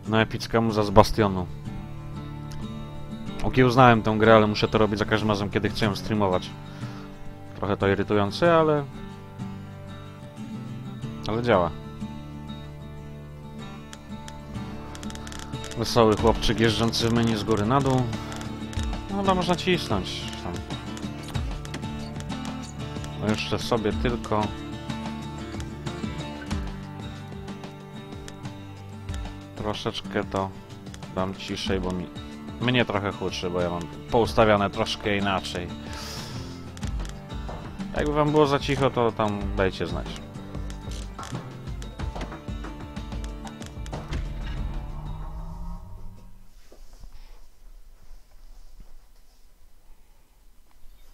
No epicka muza z Bastionu. Okiełznałem tę grę, ale muszę to robić za każdym razem, kiedy chcę ją streamować. Trochę to irytujące, ale... działa. Wesoły chłopczyk jeżdżący w menu z góry na dół. No, no można cisnąć tam. No jeszcze sobie tylko... Troszeczkę to dam ciszej, bo mnie trochę huczy, bo ja mam poustawiane troszkę inaczej. Jakby wam było za cicho, to tam dajcie znać.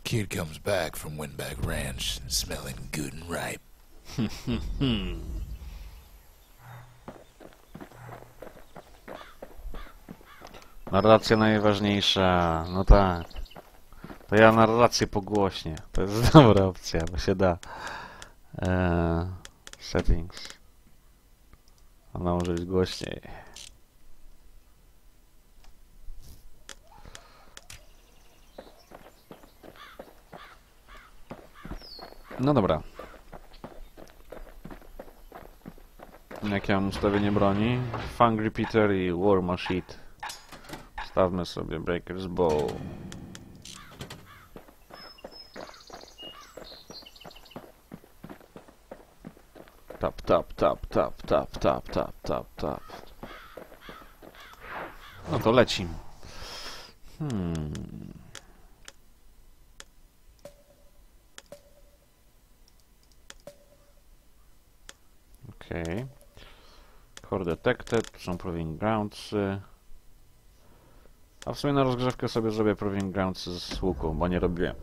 Kid comes back from Windbag Ranch, smelling good and ripe. Narracja najważniejsza, no tak. To ja narrację pogłośnie. To jest dobra opcja, bo się da. Settings. Ona może być głośniej. No dobra. Jakie mam ustawienie broni? Fang Repeater i War Machine. Stawmy sobie Breaker's Bow. Tap, tap, tap, tap, tap, tap, tap, tap, tap. No to leci. Okej. Core detected, tu są Proving Grounds. A w sumie na rozgrzewkę sobie zrobię Proving Grounds z łuku, bo nie robiłem.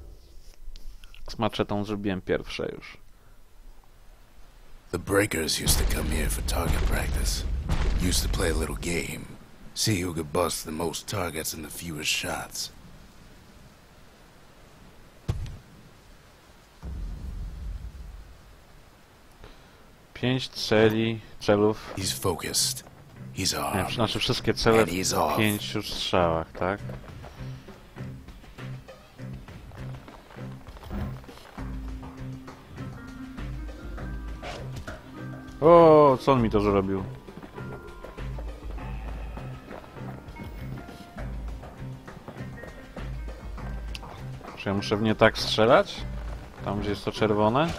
Z maczetą zrobiłem pierwsze już. The breakers used to come here for target practice. Used to play a little game. See who could bust the most targets and the fewest shots. Pięć celów. He's focused. He's Nie, armed. znaczy wszystkie cele And he's off. w 5 strzałach, tak? O, co on mi to zrobił? Czy ja muszę w nie tak strzelać? Tam, gdzie jest to czerwone?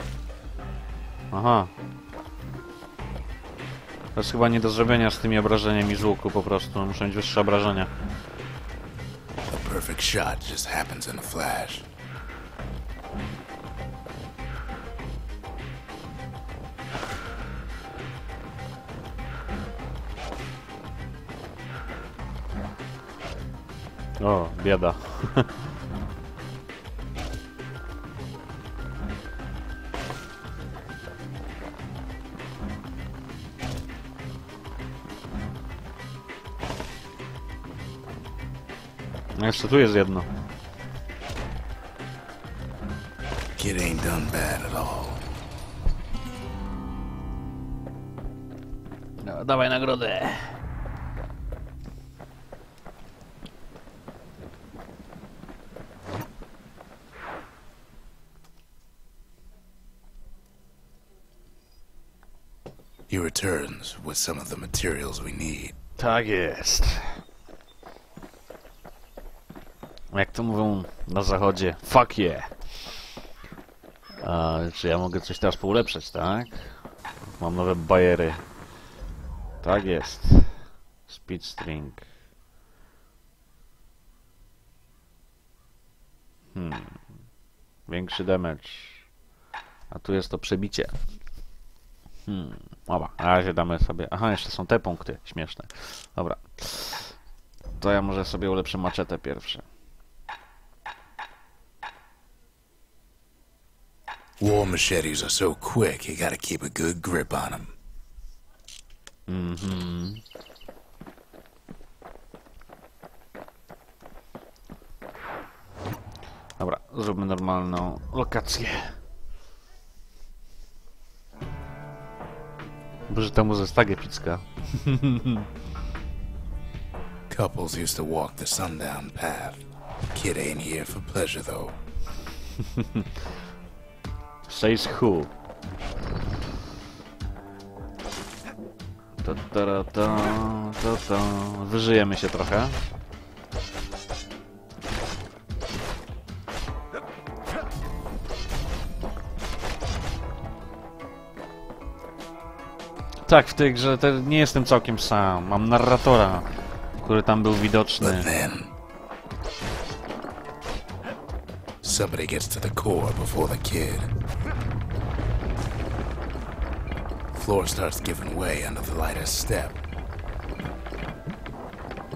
Aha. To jest chyba nie do zrobienia z tymi obrażeniami z łuku, po prostu. Muszę mieć wyższe obrażenia. A perfect shot just happens in a flash. O, bieda. No jeszcze tu jest jedno. Kid ain't done bad at all. No, dawaj nagrodę. He returns with some of the materials we need. Tak jest. Jak to mówią na zachodzie, fuck yeah. Czy ja mogę coś teraz poulepszać, tak? Mam nowe bajery. Tak jest. Speed string. Większy damage. A tu jest to przebicie. Dobra, na razie damy sobie... Aha, jeszcze są te punkty śmieszne. Dobra. To ja może sobie ulepszę maczetę pierwsze. War machetes are so quick, you gotta keep a good grip on them. Dobra, zróbmy normalną lokację. Dobrze, temu zostagę picka. Couples used to walk the sundown path. Kid ain't here for pleasure, though. Says who? Wyżyjemy się trochę. Tak, w tej grze nie jestem całkiem sam. Mam narratora, który tam był widoczny. But then, somebody gets to the core before the kid. Floor starts giving way under the lightest step.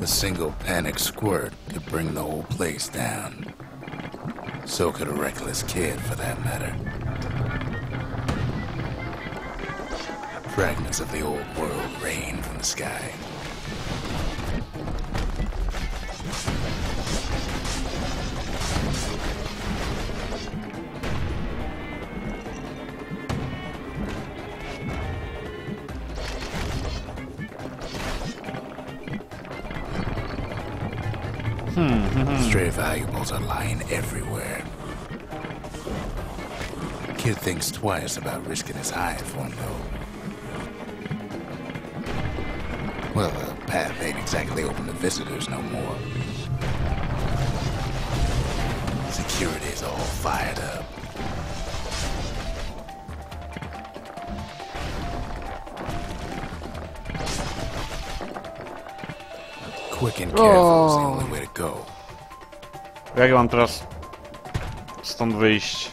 A single panic squirt could bring the whole place down. So could a reckless kid, for that matter. Fragments of the old world rain from the sky. Stray valuables are lying everywhere. Kid thinks twice about risking his hide for him, though. Well, the path ain't exactly open to visitors no more. Security's all fired up. Quick and careful is the only way to go. Jak ja mam teraz stąd wyjść?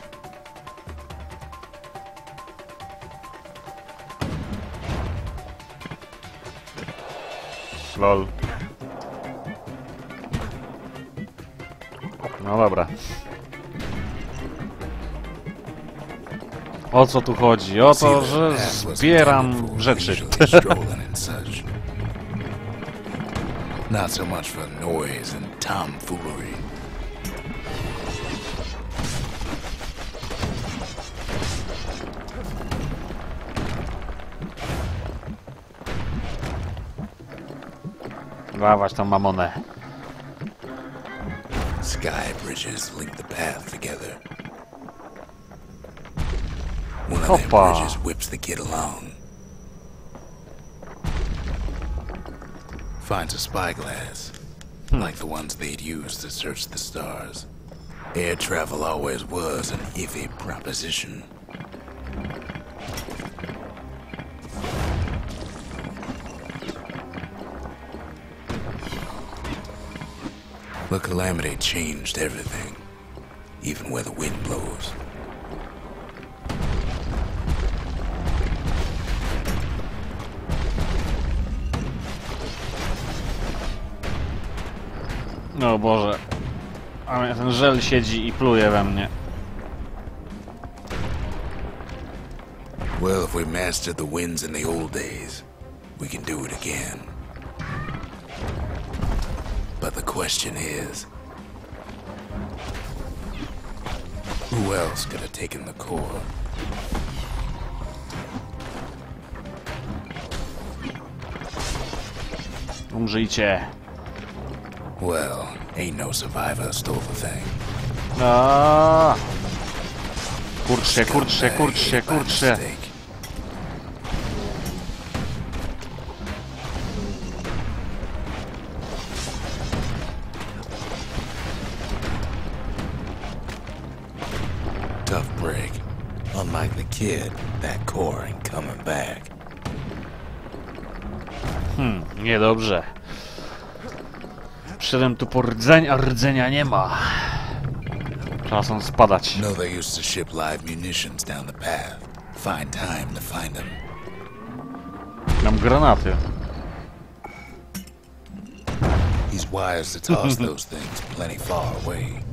Lol. No dobra. O co tu chodzi? O to, że zbieram rzeczy. Not so much for noise and tomfoolery. Dawać tą mamonę. Sky bridges link the path together. One of them bridges whips the kid along. Finds a spyglass, like the ones they'd use to search the stars. Air travel always was an iffy proposition. The calamity changed everything, even where the wind blows. O Boże. A ten żel siedzi i pluje we mnie. Well, if we mastered the winds in the old days, we can do it again. But the question is, who else could have taken the core? Umrzyjcie. Well, ain't no survivor stole the thing. Kurczę, kurczę, kurczę, kurczę. Tough break. Unlike the kid, that core ain't coming back. Niedobrze. Przyszedłem tu po rdzeń, a rdzenia nie ma. Czas on spadać. No, they used to ship live munitions down the path. Find time to find them. Mam granaty. He's wise to toss those things plenty far away.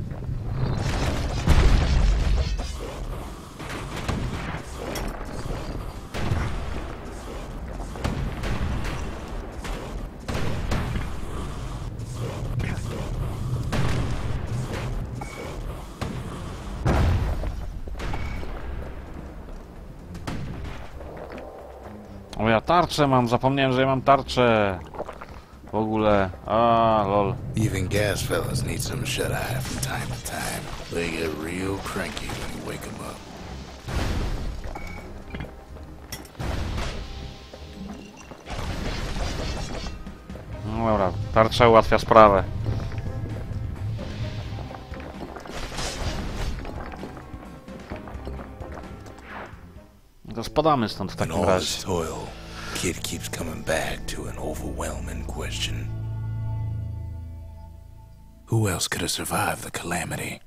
O, ja tarczę mam, zapomniałem, że ja mam tarczę. W ogóle... lol. Even gas fellas need some shut-eye from time to time. They get real cranky when you wake them up. No dobra, tarcza ułatwia sprawę. To spadamy stąd w In takim all razie. his toil, Kid keeps coming back to an overwhelming question. Who else could have survived the calamity?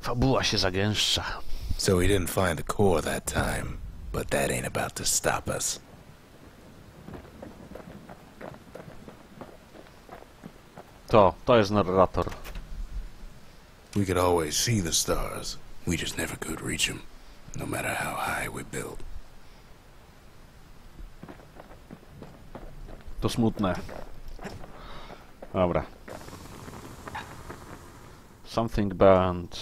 Fabuła się zagęszcza. So he didn't find the core that time, but that ain't about to stop us. To jest narrator. We could always see the stars. We just never could reach them, no matter how high we built. To smutne. Dobra. Something burned.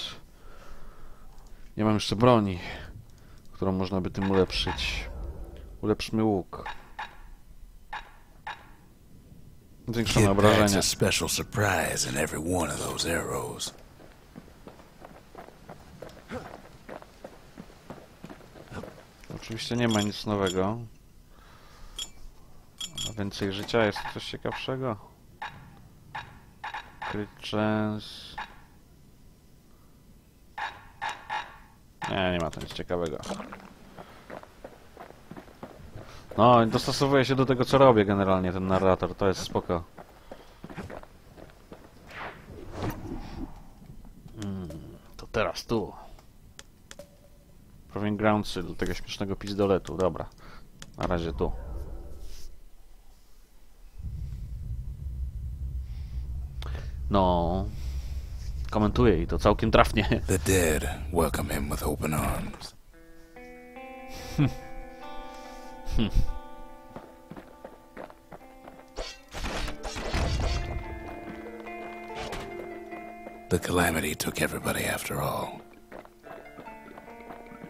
Nie mam jeszcze broni, którą można by tym ulepszyć. Ulepszmy łuk. Zwiększone Kid packs obrażenia. a special surprise in every one of those arrows. Oczywiście nie ma nic nowego. Ma więcej życia, jest coś ciekawszego. Crit chance. Nie ma to nic ciekawego. No, dostosowuje się do tego, co robię generalnie ten narrator, to jest spoko. To teraz tu. Proving groundsy do tego śmiesznego pizdoletu, dobra. Na razie tu. No... Komentuję i to całkiem trafnie. The dead welcome him with open arms. The calamity took everybody after all.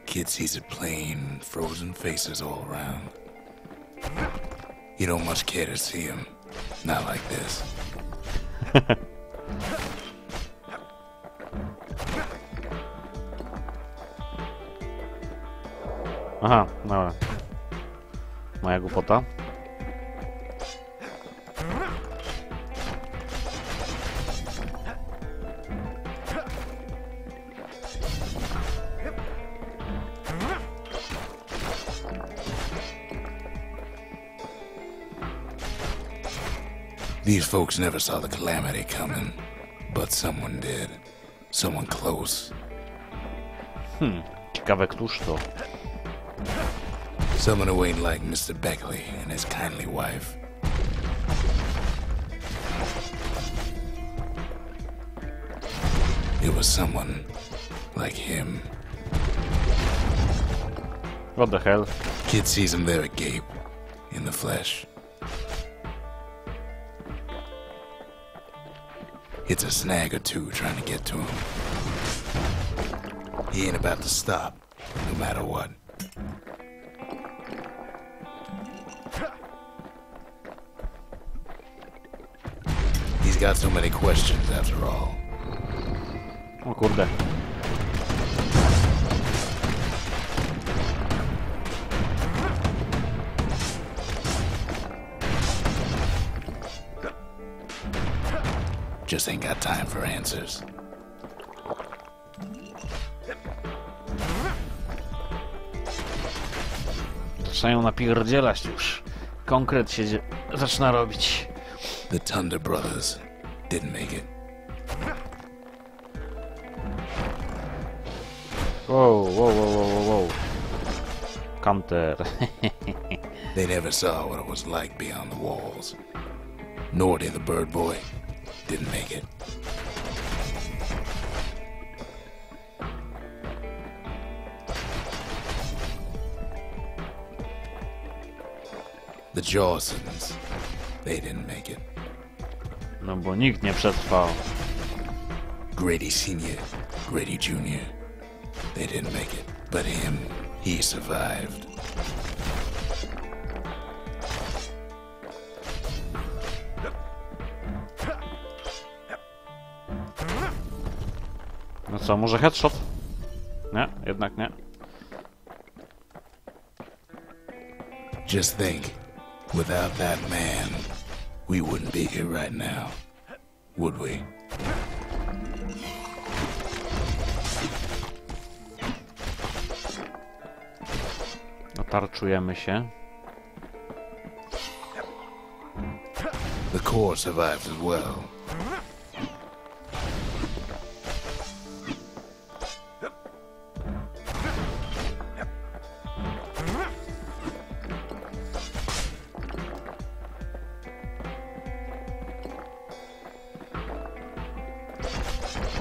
Kid sees it plain, frozen faces all around. You don't much care to see him. Not like this. Aha, dobra. Moja głupota. These folks never saw the calamity coming, but someone did. Someone close. Ciekawe, któż to? Someone who ain't like Mr. Beckley and his kindly wife. It was someone like him. What the hell? Kid sees him there agape, in the flesh. Hits a snag or two trying to get to him. He ain't about to stop, no matter what. He's got so many questions after all. O kurde. Just ain't got time for answers. Zaczynają napierdzielać już. Konkret się zaczyna robić. The Thunder Brothers didn't make it. Wow. Counter. They never saw what it was like beyond the walls. Nor did the bird boy. Didn't make it. The Jawsons. They didn't make it. No bo nikt nie przetrwał. Grady Sr., Grady Jr. They didn't make it, but him, he survived. No co, może headshot? Nie, jednak nie. Just think, without that man, we wouldn't be here right now, would we? Otarczujemy się. The core survived as well.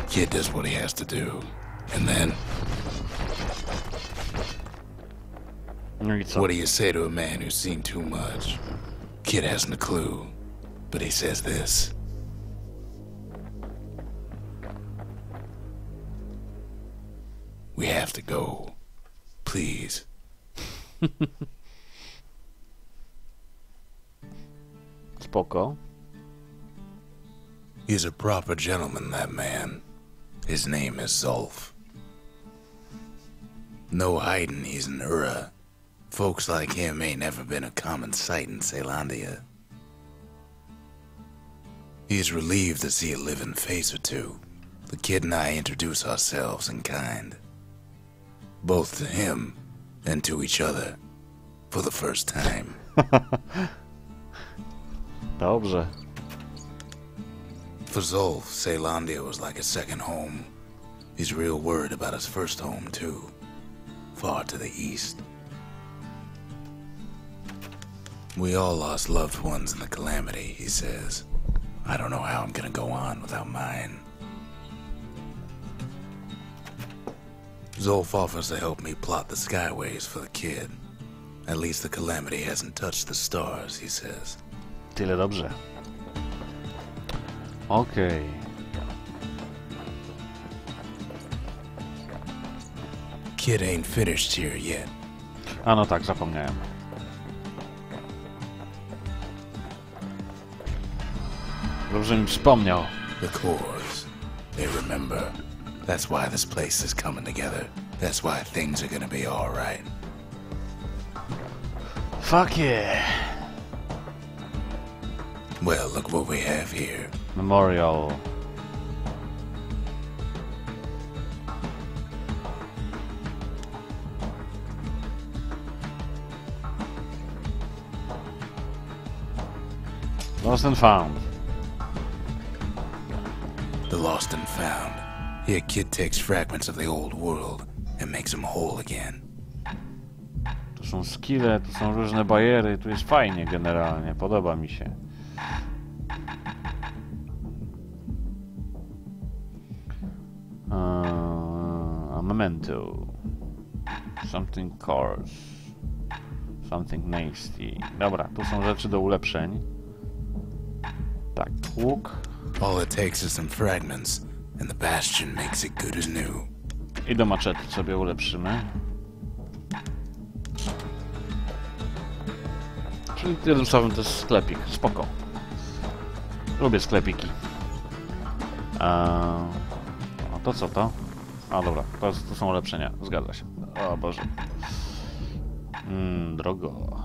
Kid does what he has to do, and then No i co? what do you say to a man who's seen too much? Kid hasn't a clue, but he says this. We have to go. Please. Spoko. He's a proper gentleman, that man. His name is Zulf. No hiding he's an Ura. Folks like him ain't never been a common sight in Caelondia. He's relieved to see a living face or two. The kid and I introduce ourselves in kind. Both to him and to each other. For the first time. Dobrze. For Zulf, Caelondia was like a second home. He's real worried about his first home, too. Far to the east. We all lost loved ones in the calamity, he says. I don't know how I'm gonna go on without mine. Zulf offers to help me plot the skyways for the kid. At least the calamity hasn't touched the stars, he says. Tyle dobrze. Okej. Kid ain't finished here yet. A no tak, zapomniałem. Dobrze mi przypomniał. The cores, they remember. That's why this place is coming together. That's why things are gonna be alright. Fuck yeah. Well, look what we have here. Memorial. Lost and found. The lost and found. Here, kid takes fragments of the old world and makes them whole again. Tu są skille, tu są różne bariery, tu jest fajnie generalnie, podoba mi się. A memento. Something coarse. Something nasty. Dobra, tu są rzeczy do ulepszeń. Tak, łuk. All it takes is some fragments, and the Bastion makes it good as new. I do maczety sobie ulepszymy. Czyli jednym słowem to jest sklepik. Spoko. Lubię sklepiki. A to co to? A dobra, to są ulepszenia. Zgadza się. O Boże. Drogo.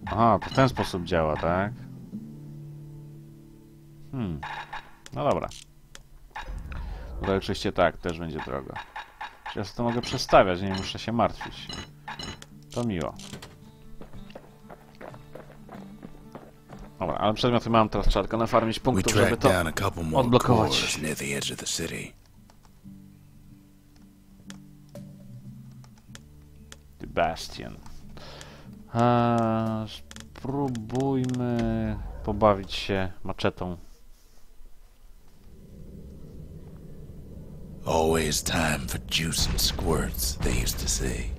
Aha, to w ten sposób działa, tak? No dobra. Tutaj oczywiście tak, też będzie drogo. Ja to mogę przestawiać, nie muszę się martwić. To miło. Dobra, ale przedmioty mam, teraz trzeba tylko nafarmić punktów, żeby to odblokować. The Bastion. Spróbujmy pobawić się maczetą. Always time for juice and squirts, they used to say.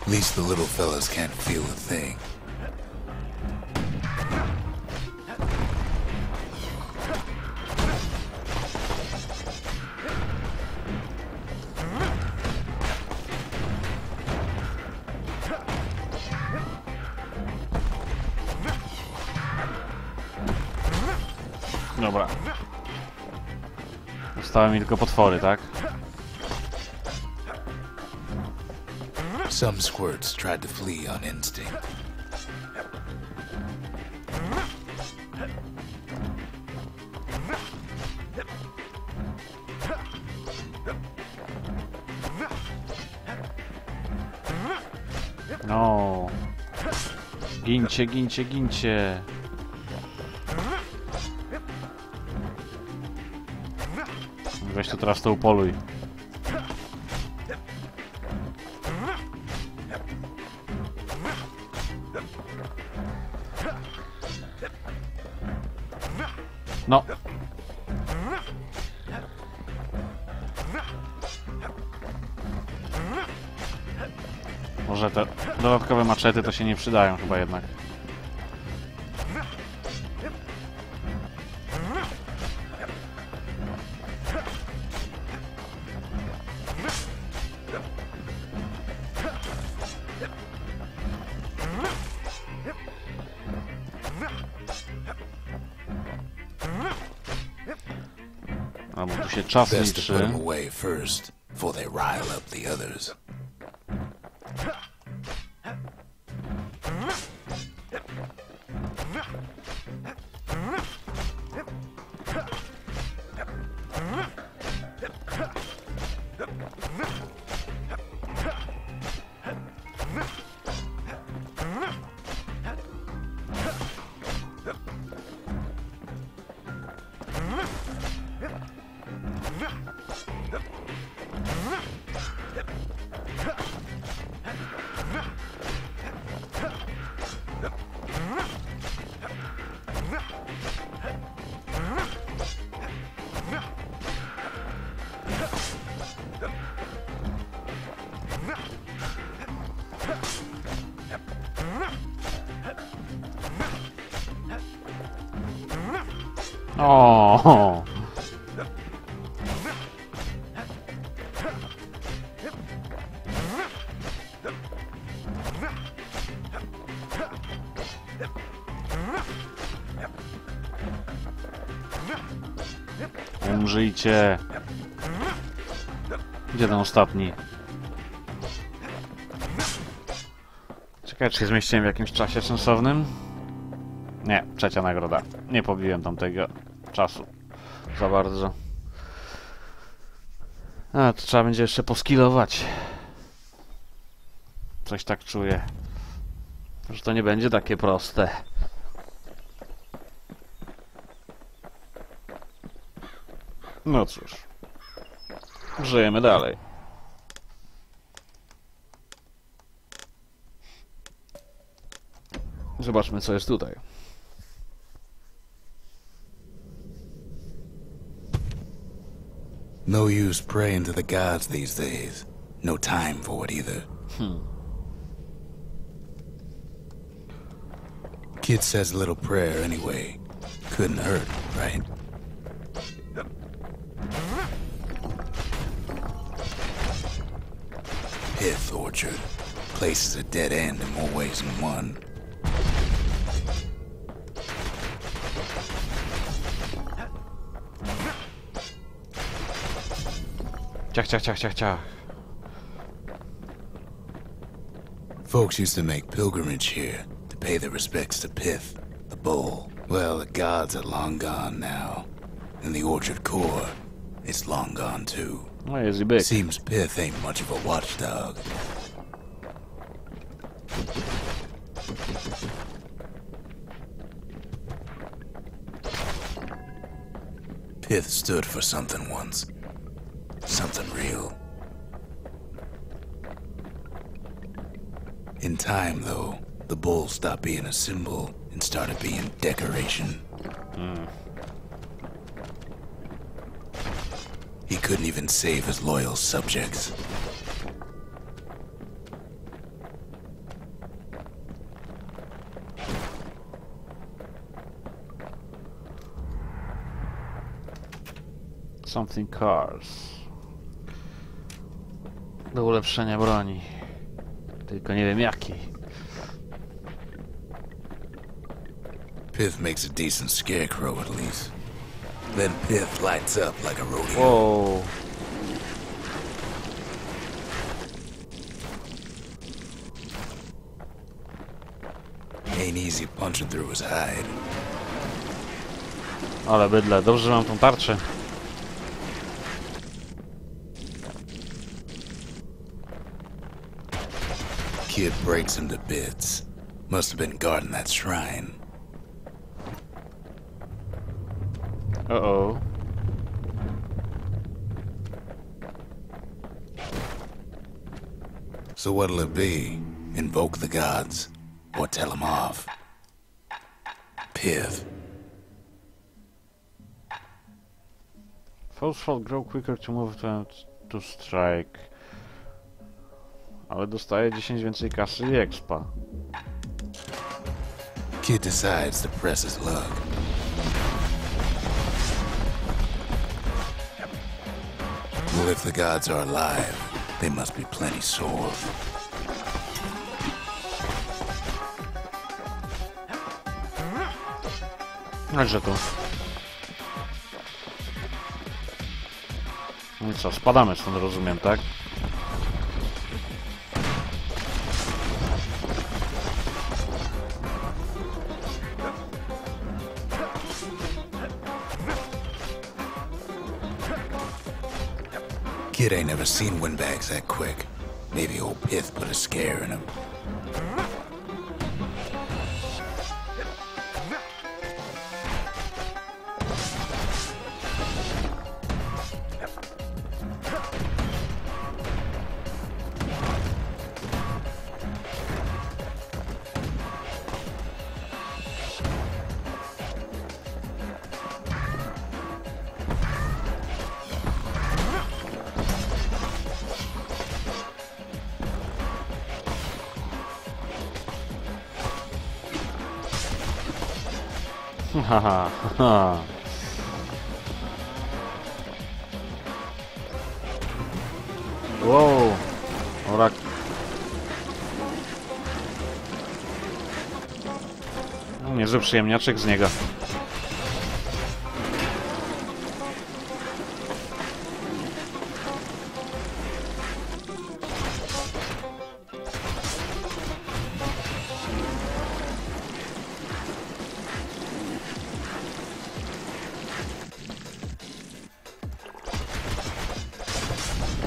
At least the little fellas can't feel a thing. Dobra. Zostały mi tylko potwory, tak? Some squirts tried to flee on instinct. No. Gincie, gincie, gincie. Weź to teraz to upoluj. No. Może te dodatkowe maczety to się nie przydają chyba jednak. Albo tu się czas Best to put them liczy. away first, before they rile up the others. O. Umrzyjcie. Gdzie ten ostatni? Czekaj, czy się zmieściłem w jakimś czasie sensownym? Nie, trzecia nagroda. Nie pobiłem tamtego czasu za bardzo. A, to trzeba będzie jeszcze poskilować. Coś tak czuję, że to nie będzie takie proste. No cóż. Żyjemy dalej. Zobaczmy, co jest tutaj. No use praying to the gods these days. No time for it either. Kid says a little prayer anyway. Couldn't hurt, right? Pith Orchard. Place is a dead end in more ways than one. Ciach, ciach, ciach, ciach, ciach. Folks used to make pilgrimage here to pay their respects to Pith, the bull. Well, the gods are long gone now. And the orchard core, it's long gone too. No jest i byk. Seems Pith ain't much of a watchdog. Pith stood for something once. Something real. In time, though, the bull stopped being a symbol and started being decoration. He couldn't even save his loyal subjects. something cars. Do ulepszenia broni. Tylko nie wiem jakiej. Pith makes a decent scarecrow at least. Then Pith lights up like a rodeo. Wow. Ain't easy punching through his hide. Ale bydle, dobrze, że mam tą tarczę. Kid breaks him to bits. Must have been guarding that shrine. Uh-oh. So what'll it be? Invoke the gods? Or tell them off? Pith. Foes fall grow quicker to move to strike. Ale dostaje 10 więcej kasy i expa. Kid decides to press his luck. Well, if the gods are alive, they must be plenty sore. Leży tu. No i co, spadamy stąd, rozumiem, tak? Kid ain't never seen windbags that quick. Maybe old Pith put a scare in him. Haha, haha. Wow. Ora. No, niezły przyjemniaczek z niego.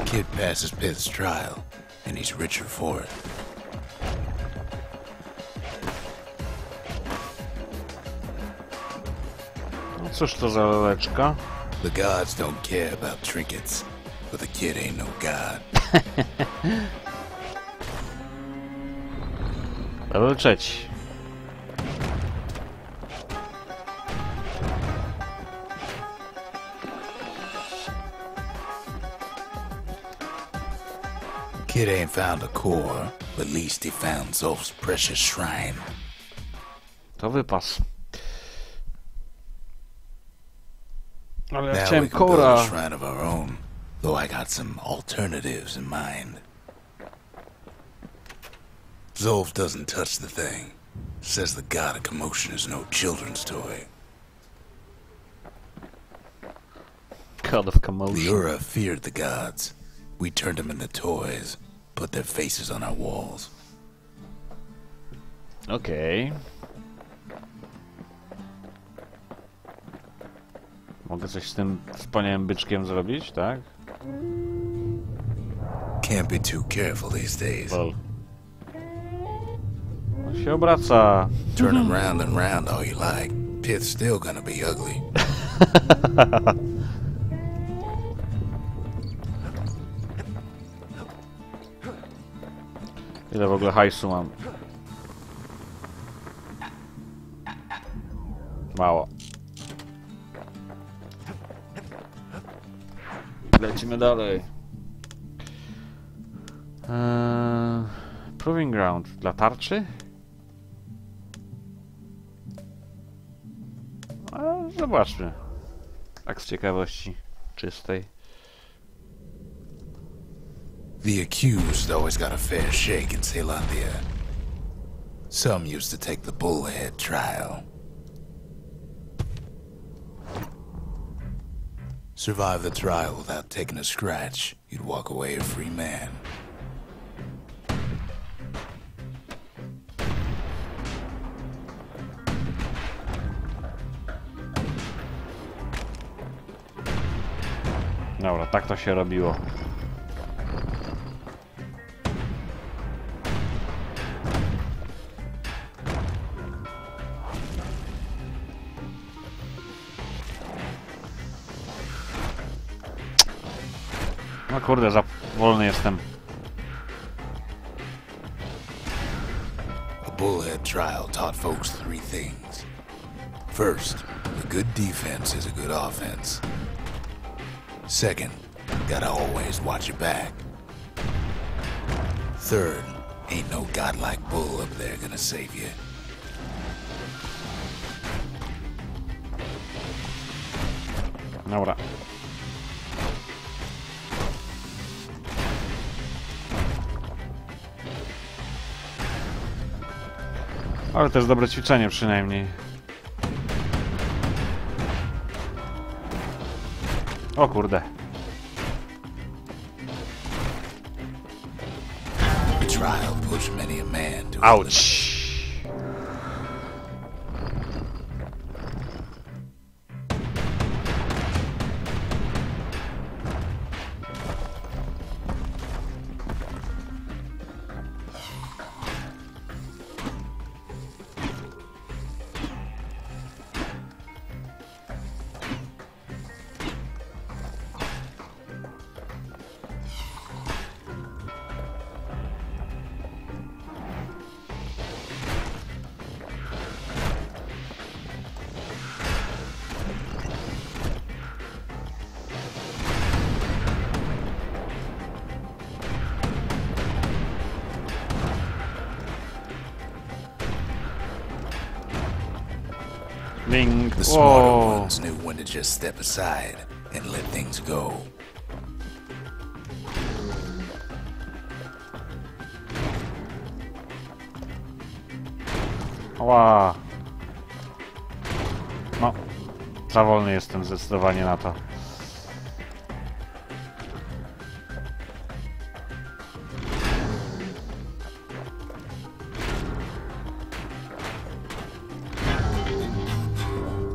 Kid passes Pith's trial, and he's richer for it. No cóż to za laleczka? The gods don't care about trinkets, but the kid ain't no god. Level 3. Kid ain't found a core, but at least he found Zolf's precious shrine. To wypas. Ale ja Now chciałem we can build a kora. shrine of our own, though I got some alternatives in mind. Zolf doesn't touch the thing. Says the god of commotion is no children's toy. God of The commotion. Ura feared the gods. We turned them into toys, put their faces on our walls. Okej. Mogę coś z tym wspaniałym byczkiem zrobić, tak? Can't be too careful these days. Well. On się obraca. Turn him round and round all you like. Pith's still gonna be ugly. Ile w ogóle hajsu mam? Mało. Lecimy dalej. Proving ground dla tarczy? Zobaczmy. Tak z ciekawości. czystej. The accused always got a fair shake in Ceylondia. Some used to take the bullhead trial. Survive the trial without taking a scratch, you'd walk away a free man. Dobra, tak to się robiło. No kurde, za wolny jestem. A bullhead trial taught folks three things. First, a good defense is a good offense. Second, gotta always watch your back. Third, ain't no godlike bull up there gonna save you. Dobra. Ale to jest dobre ćwiczenie przynajmniej. O kurde. The trial pushed many a man to Auć. Link. The smarter Whoa. ones knew when to just step aside and let things go. Ła. No. Za wolny jestem zdecydowanie na to.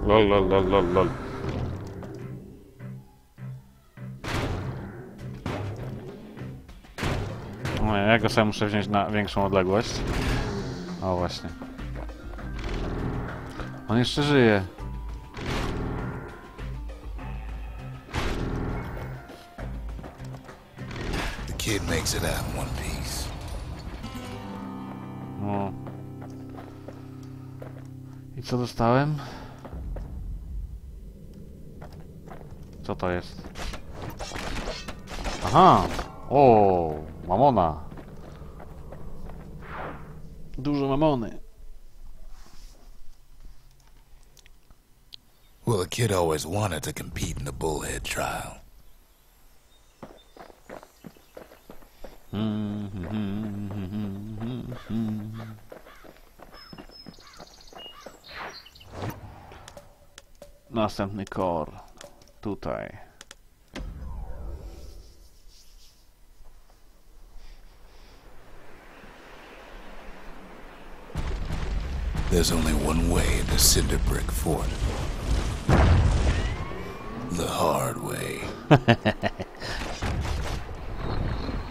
Lol, lol, lol, lol, lol. No, ja go sobie muszę wziąć na większą odległość. O, właśnie. On jeszcze żyje. The kid makes it out in one piece. No. I co dostałem? Co to jest? Aha! O, mamona. Dużo mamony. Well, the kid always wanted to compete in the bullhead trial. Następny core. Tutaj. There's only one way into Cinder Brick Fort. The hard way.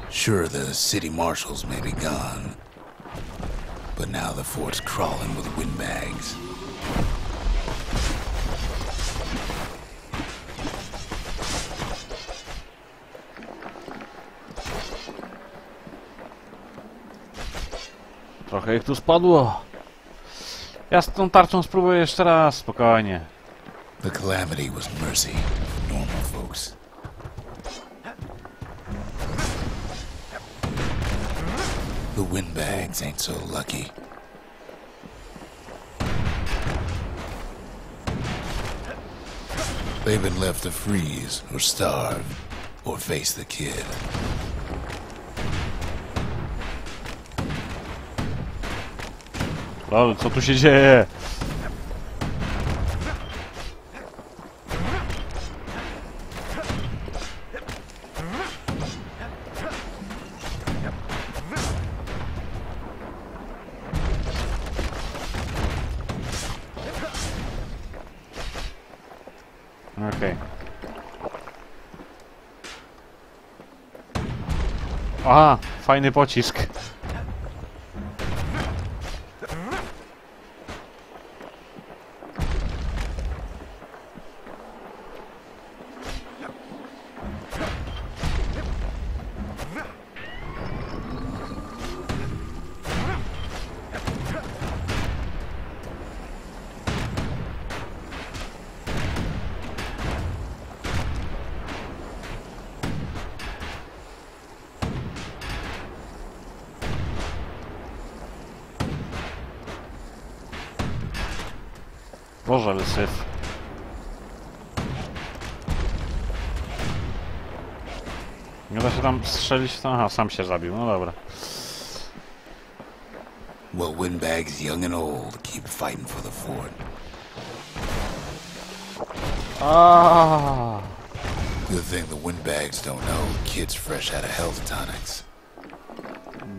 Sure, the city marshals may be gone, but now the fort's crawling with windbags. Trochę ich tu spadło. Ja z tą tarczą spróbuję jeszcze raz, spokojnie. The calamity was mercy for normal folks. The windbags ain't so lucky. They've been left to freeze or starve or face the kid. Lol, co tu się dzieje? Okej. Aha, fajny pocisk. Boże, ale syf. Nie da się tam strzelić? Aha, sam się zabił, no dobra. Well, windbags young and old keep fighting for the fort. Ah. Good thing the windbags don't know the kid's fresh out of health tonics.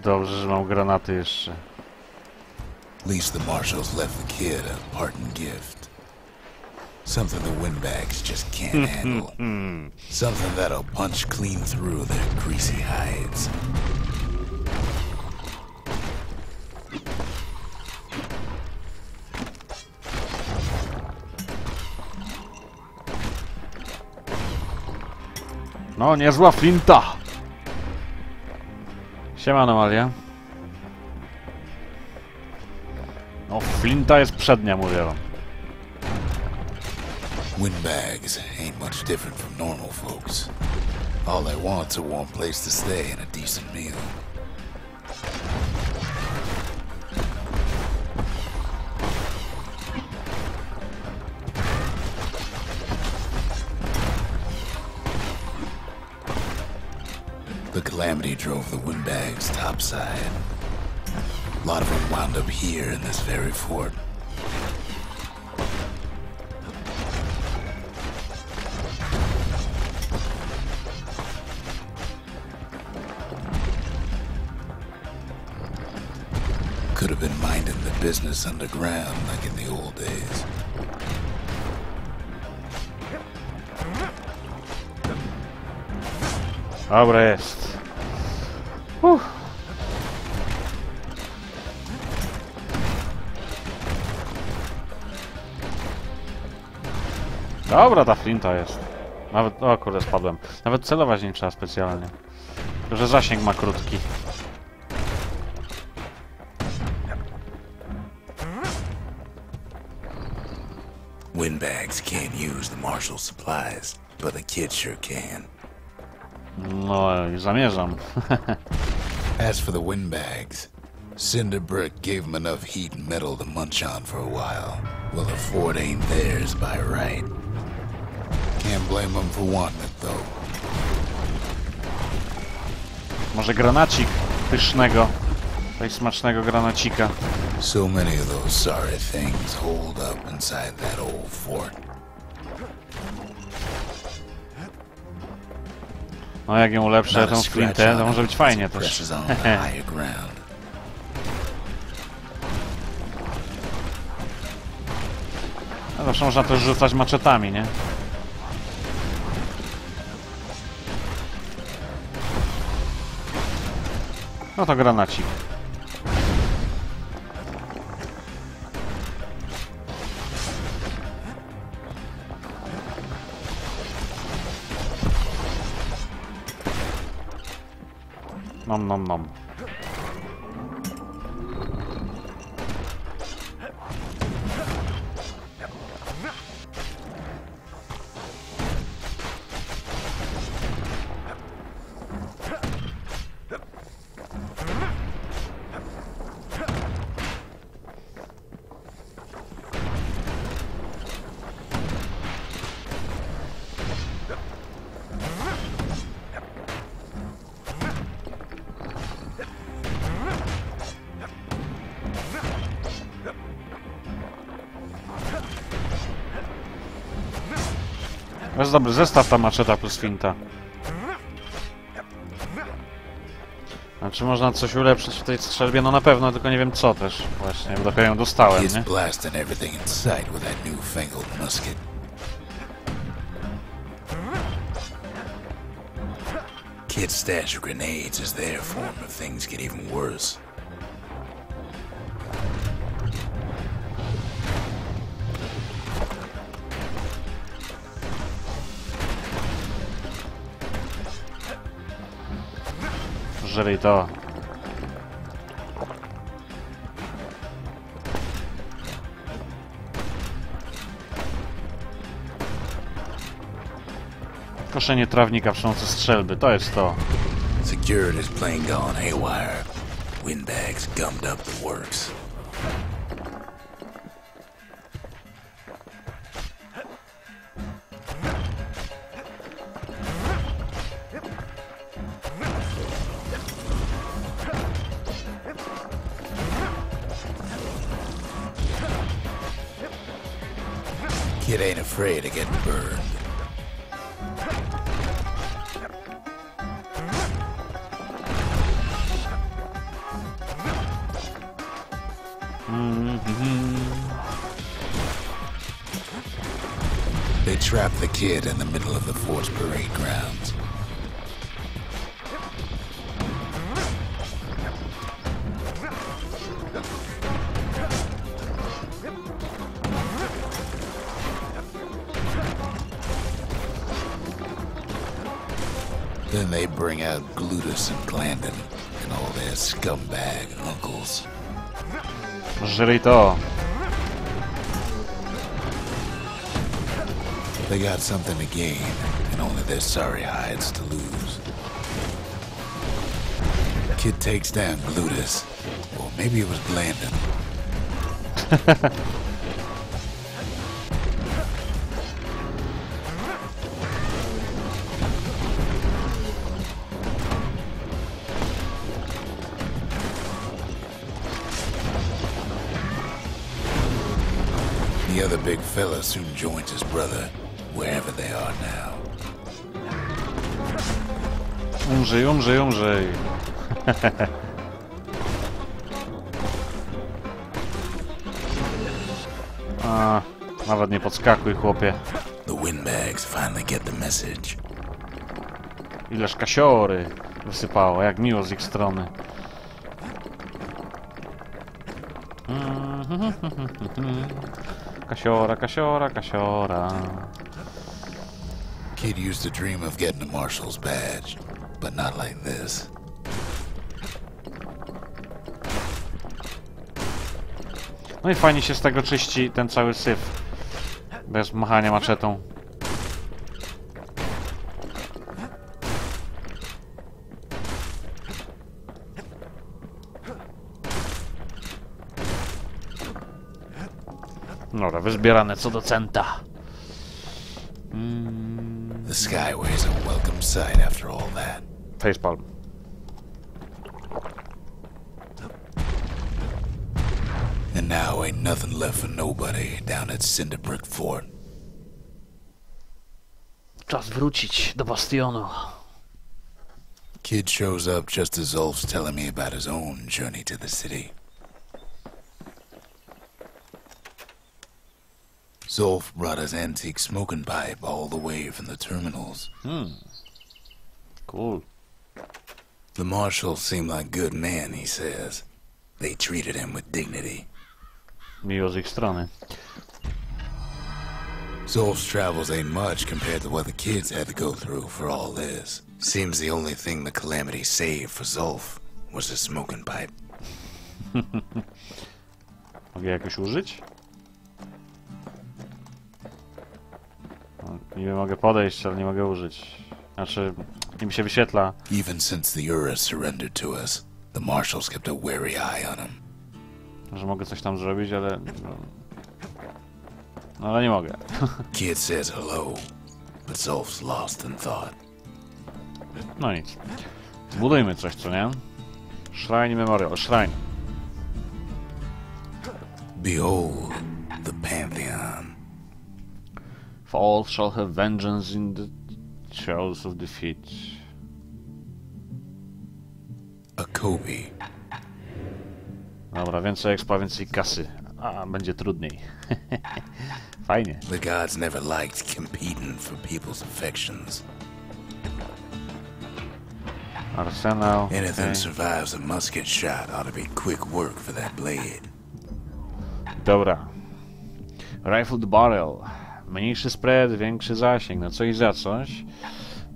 Dobrze, że mam granaty jeszcze. At least the marshals left the kid a parting gift. Something the windbags just can't handle. Something that'll punch clean through their greasy hides. No, niezła flinta! Siema, anomalia. No, flinta jest przednia, mówię wam. Windbags ain't much different from normal folks. All they want's a warm place to stay and a decent meal. The calamity drove the windbags topside. A lot of them wound up here in this very fort. Could have been minding the business underground like in the old days. Dobra, jest. Dobra, ta flinta jest. Nawet, o kurde, spadłem. Nawet celować nie trzeba specjalnie. Tylko, że zasięg ma krótki. Windbags can't use the marshal supplies, but the kid sure can. No i zamierzam. As for the windbags, Cinder Brick gave them enough heat and metal to munch on for a while. Well, the fort ain't theirs by right. Can't blame them for wanting it, though. Może granacik pysznego. Tutaj smacznego granacika. So many of those sorry things holed up inside that old fort. No jak ją ulepszę, Not a tą scratch flintę, on to it może być as fajnie it też. presses on the higher ground. No zawsze można też rzucać maczetami, nie? No to granacik. Nom nom nom. To jest dobry zestaw, ta maczeta plus finta. A czy można coś ulepszyć w tej strzelbie? No na pewno, tylko nie wiem co też. Właśnie, bo dopiero ją dostałem, nie? He's blasting everything in sight with that newfangled musket. Kid's stash of grenades is there for him if things get even worse. Żryj to. Koszenie trawnika przy pomocy strzelby, to jest to. Security's plane gone haywire. Windbags gummed up the works. Kid ain't afraid of getting burned. They trapped the kid in the middle of the fort's parade grounds. Then they bring out Glutus and Glandon and all their scumbag uncles. Żryj to. They got something to gain, and only their sorry hides to lose. Kid takes down Glutus, or maybe it was Glandon. The other big fella soon joins his brother, wherever they are now. Umrzyj, umrzyj, umrzyj. A, nawet nie podskakuj, chłopie. The windbags finally get the message. Ileż kasiory wysypało, jak miło z ich strony. Kasiora, kasiora, kasiora. Kid used to dream of getting a marshal's badge, but not like this. No i fajnie się z tego czyści ten cały syf. Bez machania maczetą. Dobra, wyzbierane co do centa. The Skyway's a welcome sight after all that. Facepalm. And now ain't nothing left for nobody down at Cinderbrick Fort. Czas wrócić do Bastionu. Kid shows up just as Zulf's telling me about his own journey to the city. Zulf brought his antique smoking pipe all the way from the terminals. Cool. The marshals seem like good men, he says. They treated him with dignity. Miło z ich strony. Zulf's travels ain't much compared to what the kids had to go through for all this. Seems the only thing the Calamity saved for Zulf was the smoking pipe. Mogę jakoś użyć? Nie mogę podejść, ale nie mogę użyć. Znaczy, im się wyświetla. Even since the Uras surrendered to us, the marshals kept a wary eye on him. Że mogę coś tam zrobić, ale... No, ale nie mogę. Kid says hello, but Zulf's lost in thought. No nic. Zbudujmy coś, co nie? Shrine Memorial. Shrine. Behold, the Pantheon. For all shall have vengeance in the shows of defeat. A Kobe. Dobra, więcej expa, więcej kasy. A, będzie trudniej. Fajnie. The gods never liked competing for people's affections. Arsenał. Anything Okay. survives a musket shot ought to be quick work for that blade. Dobra. Rifled barrel. Mniejszy spread, większy zasięg. No coś za coś.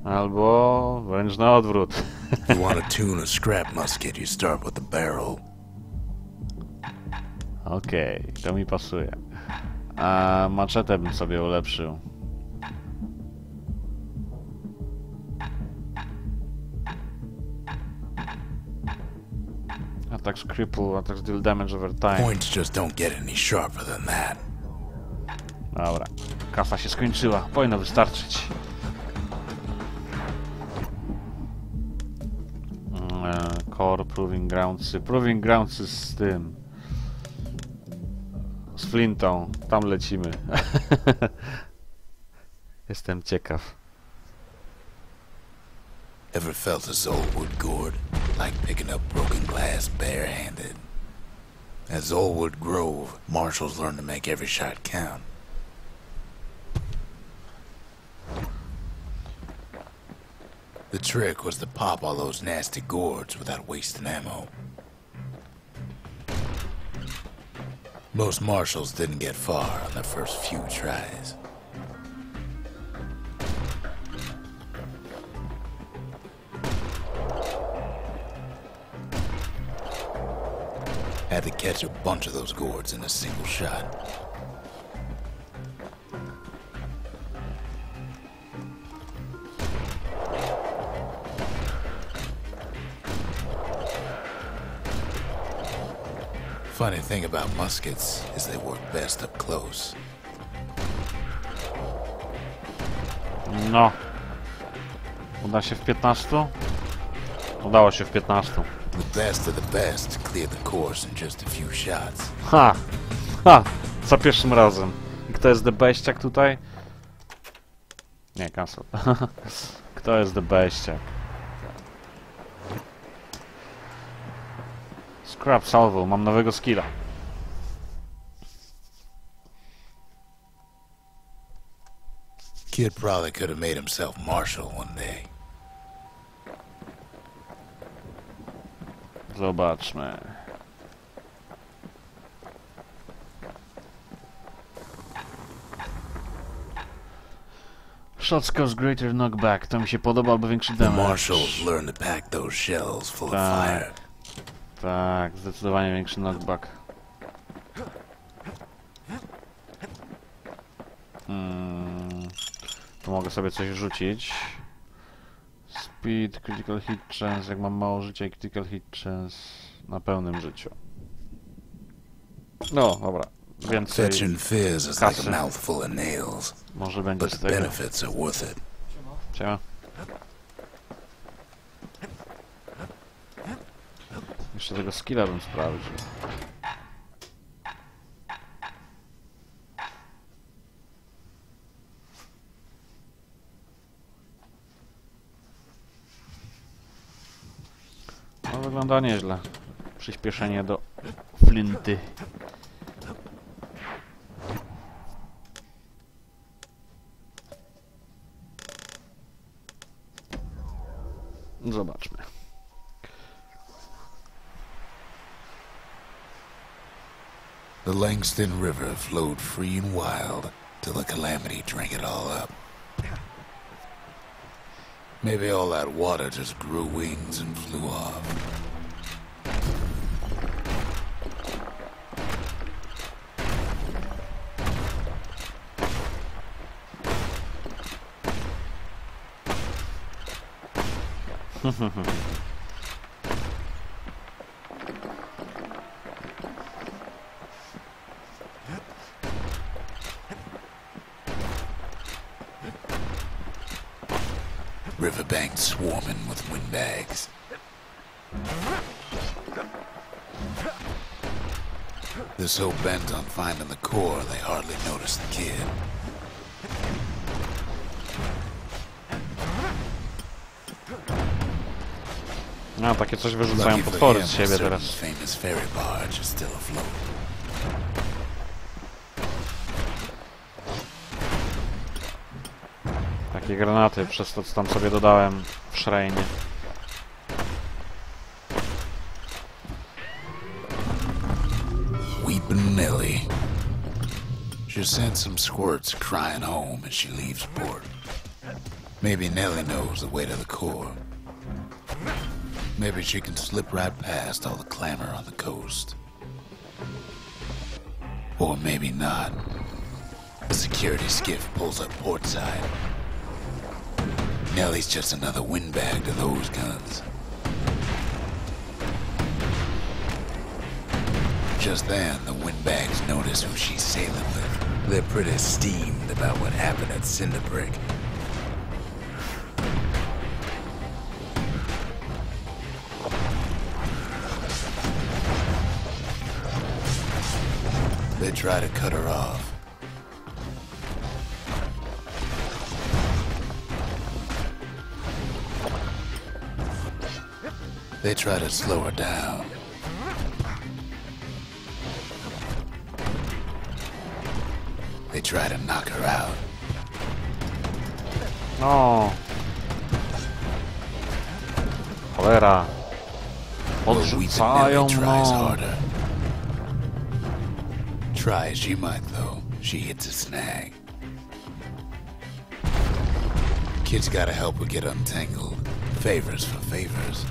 Albo wręcz na odwrót. If you want to tune a scrap musket, you start with the barrel. Okej, to mi pasuje. A maczetę bym sobie ulepszył. Attacks cripple, attacks deal damage over time. Points just don't get any sharper than that. Dobra, kasa się skończyła, powinno wystarczyć. Core, Proving Groundsy. Proving Groundsy z tym. Z Flintą. Tam lecimy. Jestem ciekaw. Ever felt a Zolwood gourd? Like picking up broken glass barehanded. At Zolwood Grove, marshals learn to make every shot count. The trick was to pop all those nasty gourds without wasting ammo. Most marshals didn't get far on their first few tries. Had to catch a bunch of those gourds in a single shot. Funny thing about muskets is they work best up close. No. Uda się w 15? Udało się w 15. The best of the best cleared the course in just a few shots. Ha! Ha! Za pierwszym razem. I kto jest the beściak tutaj? Nie, cancel. Kto jest the beściak? Scrap salvo, mam nowego skilla. Kid probably could have made himself marshal one day. Zobaczmy. Shots cause greater knockback. To mi się podoba, albo większy The damage. marshals learn to pack those shells full of Tak. fire. Tak, zdecydowanie większy knockback. Tu mogę sobie coś rzucić. Speed, critical hit chance. Jak mam mało życia i critical hit chance na pełnym życiu. No, dobra. Więcej Fetching fizz is like kasy. a mouthful of nails, Może będzie but z the tego. benefits are worth it. Siema. Jeszcze tego skilla bym sprawdził. No wygląda nieźle. Przyspieszenie do flinty. Zobaczmy. The Langston River flowed free and wild till the calamity drank it all up. Maybe all that water just grew wings and flew off. Riverbank swarming with windbags. They're so bent on finding the core, they hardly notice the kid. No, takie coś wyrzucają Lucky for potwory him, z a siebie certain teraz. famous ferry barge is still afloat. Takie granaty, przez to co tam sobie dodałem w szrejnie. Weepin' Nelly. She sent some squirts crying home as she leaves port. Maybe Nelly knows the way to the core. Maybe she can slip right past all the clamor on the coast. Or maybe not. A security skiff pulls up portside. Nelly's just another windbag to those guns. Just then, the windbags notice who she's sailing with. They're pretty steamed about what happened at Cinderbrick. They try to cut her off. They try to slow her down. They try to knock her out. No. Cholera. But Weepin' Odrzucają Nelly tries mną. harder. Try as she might, though, she hits a snag. Kid's gotta help her get untangled. Favors for favors.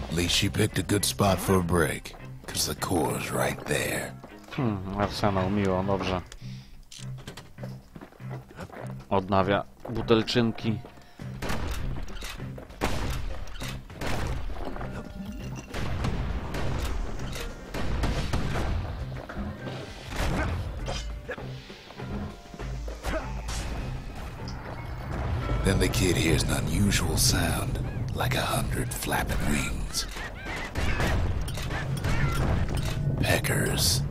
At least she picked a good spot for a break, 'cause the core's right there. Arsenał, miło, dobrze. Odnawia butelczynki. Then the kid hears an unusual sound, like 100 flapping wings. Peckers.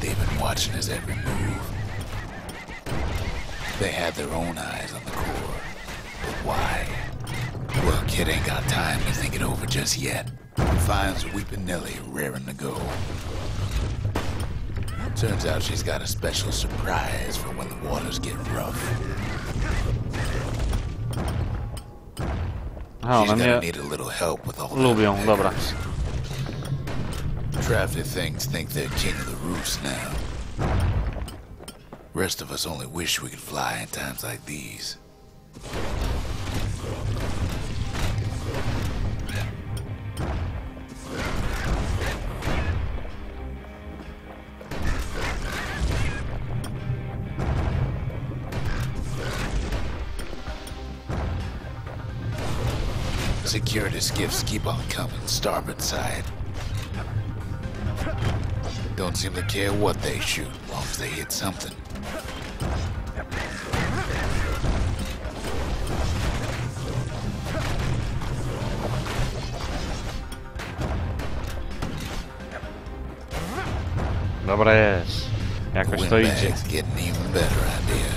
They've been watching his every move. They had their own eyes on the core. But why? Well, kid ain't got time to think it over just yet. He finds Weepin' Nelly raring to go. Turns out she's got a special surprise for when the waters get rough. Aha, She's one gonna mnie need a little help with all that lubią, dobra. peckers. Traffic things think they're king of the roost now. Rest of us only wish we could fly in times like these. Security skiffs keep on coming, starboard side. Don't seem to care what they shoot, as long as they hit something. Dobra jest. Jakoś to idzie. Windbags get an even better idea.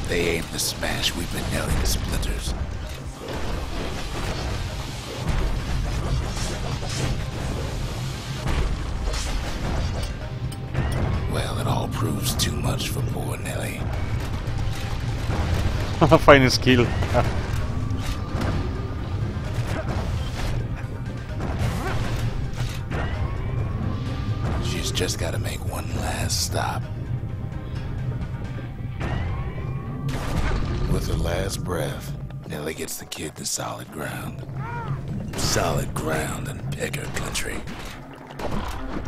They aim to smash Weepin' Nelly to splinters. Well, it all proves too much for poor Nelly. Fajny skill. She's just got to make one last stop. With her last breath, Nelly gets the kid to solid ground. Solid ground in Pecker country.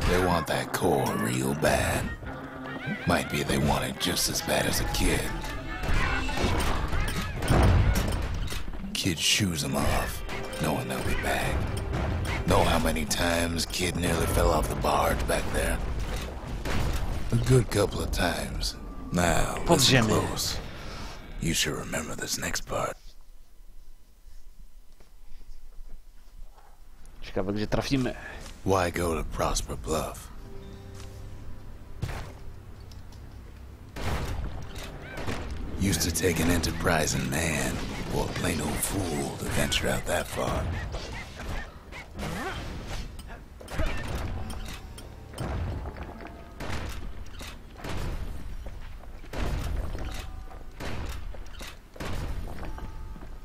They want that core real bad. Might be they want it just as bad as a kid. Kid shoes them off, knowing they'll be back. Know how many times Kid nearly fell off the barge back there? A good couple of times. Now, listen close. You should remember this next part. Ciekawe, gdzie trafimy. Why go to Prosper Bluff? Used to take an enterprising man or a plain old fool to venture out that far.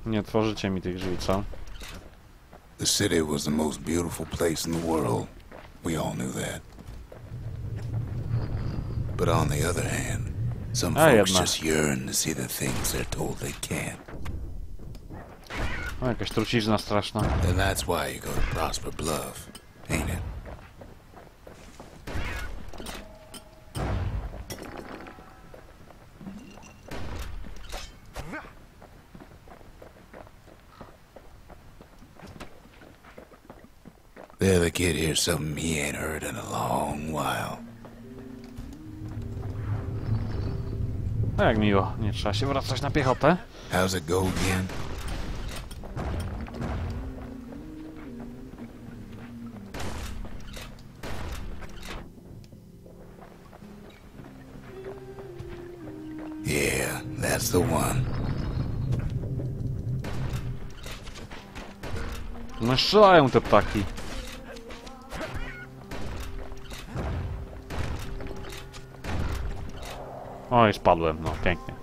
Nie tworzycie mi tych drzwi, co? The city was the most beautiful place in the world. We all knew that. But on the other hand, some folks just yearn to see the things they're told they can't. O, jakaś trucizna straszna. And that's why you go to Prosper Bluff, ain't it? The other kid hears something he ain't heard in a long while. No jak miło, nie trzeba się wracać na piechotę. How's it go again? Yeah, that's the one. No strzelają te ptaki. Oj, spadłem, no pięknie.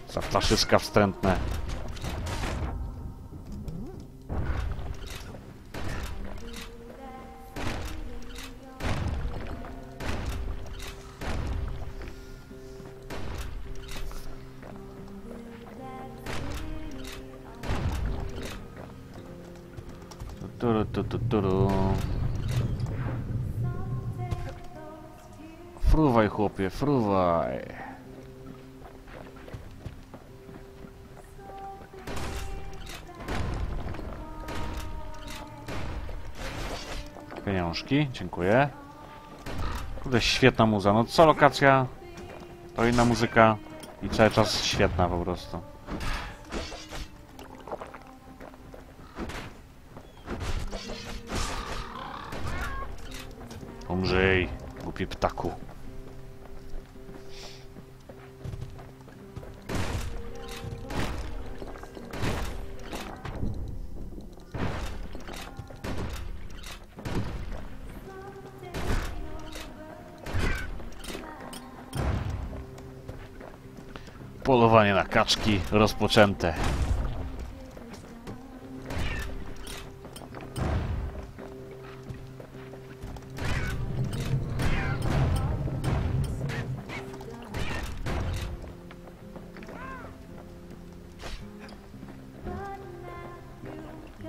Za ptaszyska wstrętne. Fruwaj, chłopie, fruwaj. Pieniążki, dziękuję. Kurde, świetna muza. No co lokacja, to inna muzyka i cały czas świetna po prostu. Umrzyj, głupi ptaku. Polowanie na kaczki rozpoczęte.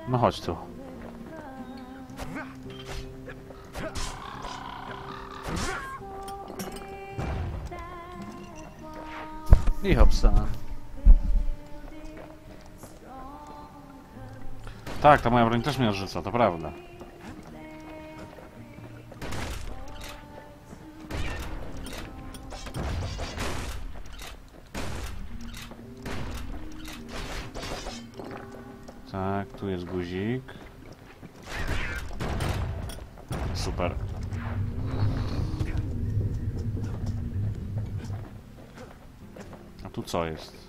No chodź tu. I hopsa. Tak, ta moja broń też mnie odrzuca, to prawda. Tak, tu jest guzik. Super. A tu co jest?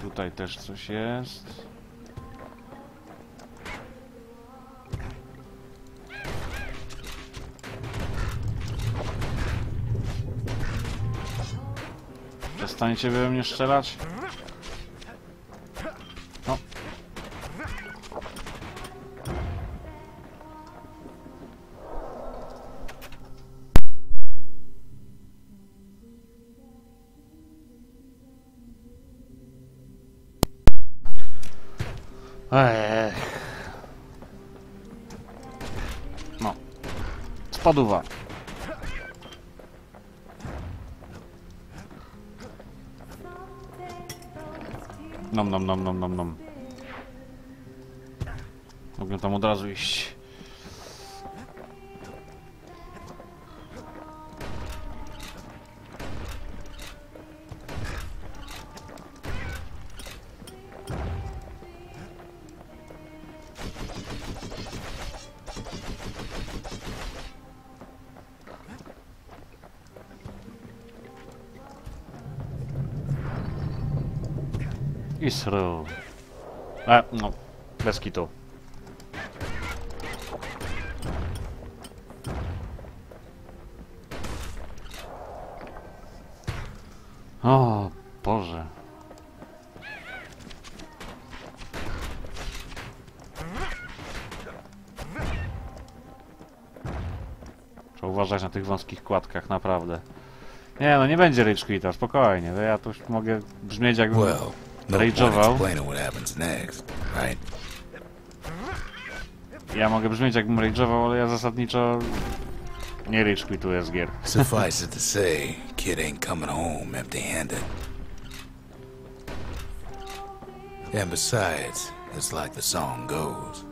Tutaj też coś jest. Przestańcie we mnie strzelać. No. Ech. No. Spaduwa. Nom nom nom nom nom nom. Mogę tam od razu iść. Isru. No, bez kitu. O Boże. Trzeba uważać na tych wąskich kładkach, naprawdę. Nie, no nie będzie rage quita, spokojnie. Ja tu już mogę brzmieć jakbym rage'ował. Ja mogę brzmieć jakbym rage'ował, ale ja zasadniczo nie rage quituję z gier. Suffice it to say, kid ain't coming home empty-handed. And besides, it's like the song goes.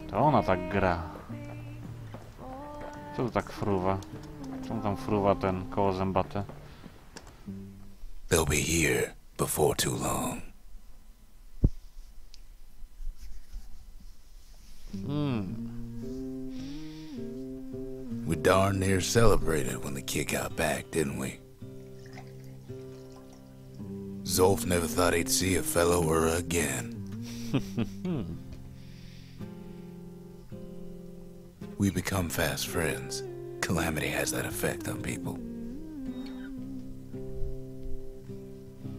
To ona tak gra. Co to tak fruwa? Czemu tam fruwa ten koło zębate? They'll be here before too long. We darn near celebrated when the kid got back, didn't we? Zolf never thought he'd see a fellow her again. We become fast friends. Calamity has that effect on people.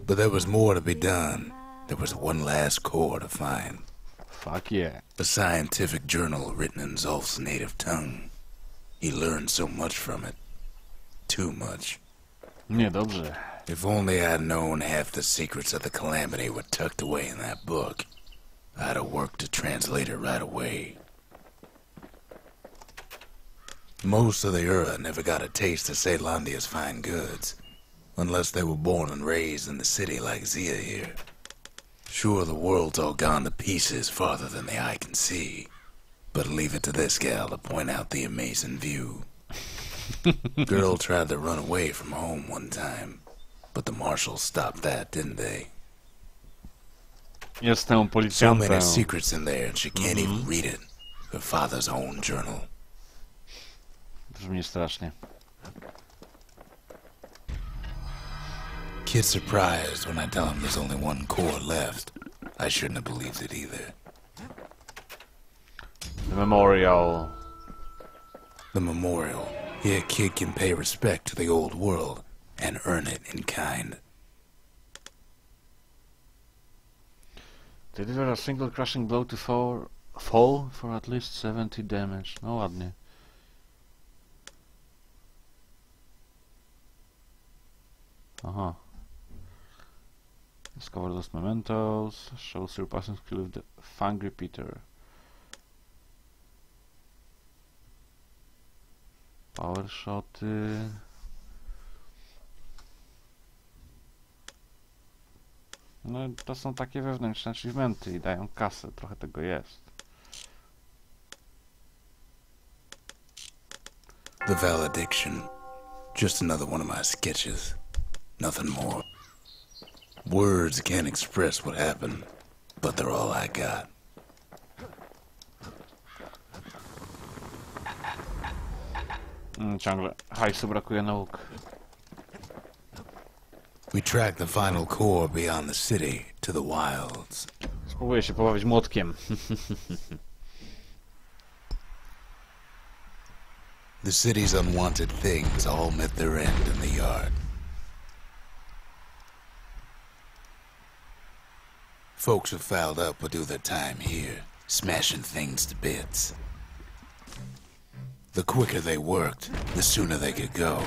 But there was more to be done. There was one last core to find. Fuck yeah. A scientific journal written in Zolf's native tongue. He learned so much from it. Too much. Niedobrze. If only I'd known half the secrets of the Calamity were tucked away in that book, I'd have worked to translate it right away. Most of the Ura never got a taste of Caelondia's fine goods, unless they were born and raised in the city like Zia here. Sure, the world's all gone to pieces farther than the eye can see, but leave it to this gal to point out the amazing view. Girl tried to run away from home one time, but the marshals stopped that, didn't they? Jestem So policjantem. many secrets in there, and she can't even read it. Her father's own journal. Brzmi strasznie. Kid's surprised when I tell him there's only one core left. I shouldn't have believed it either. The memorial. The memorial. Here, kid can pay respect to the old world and earn it in kind. Deliver a single crushing blow to fall for at least 70 damage. No ładnie. Aha. Discover those mementos. Show surpassing skill with the Fang Repeater. Power shoty. No to są takie wewnętrzne achievementy i dają kasę. Trochę tego jest. The Valediction. Just another one of my sketches. Nothing more. Words can't express what happened, but they're all I got. Ciągle hajsu brakuje na łuk. We track the final core beyond the city to the wilds. Spróbuję się pobawić młotkiem. The city's unwanted things all met their end in the yard. Folks who fouled up would do their time here, smashing things to bits. The quicker they worked, the sooner they could go.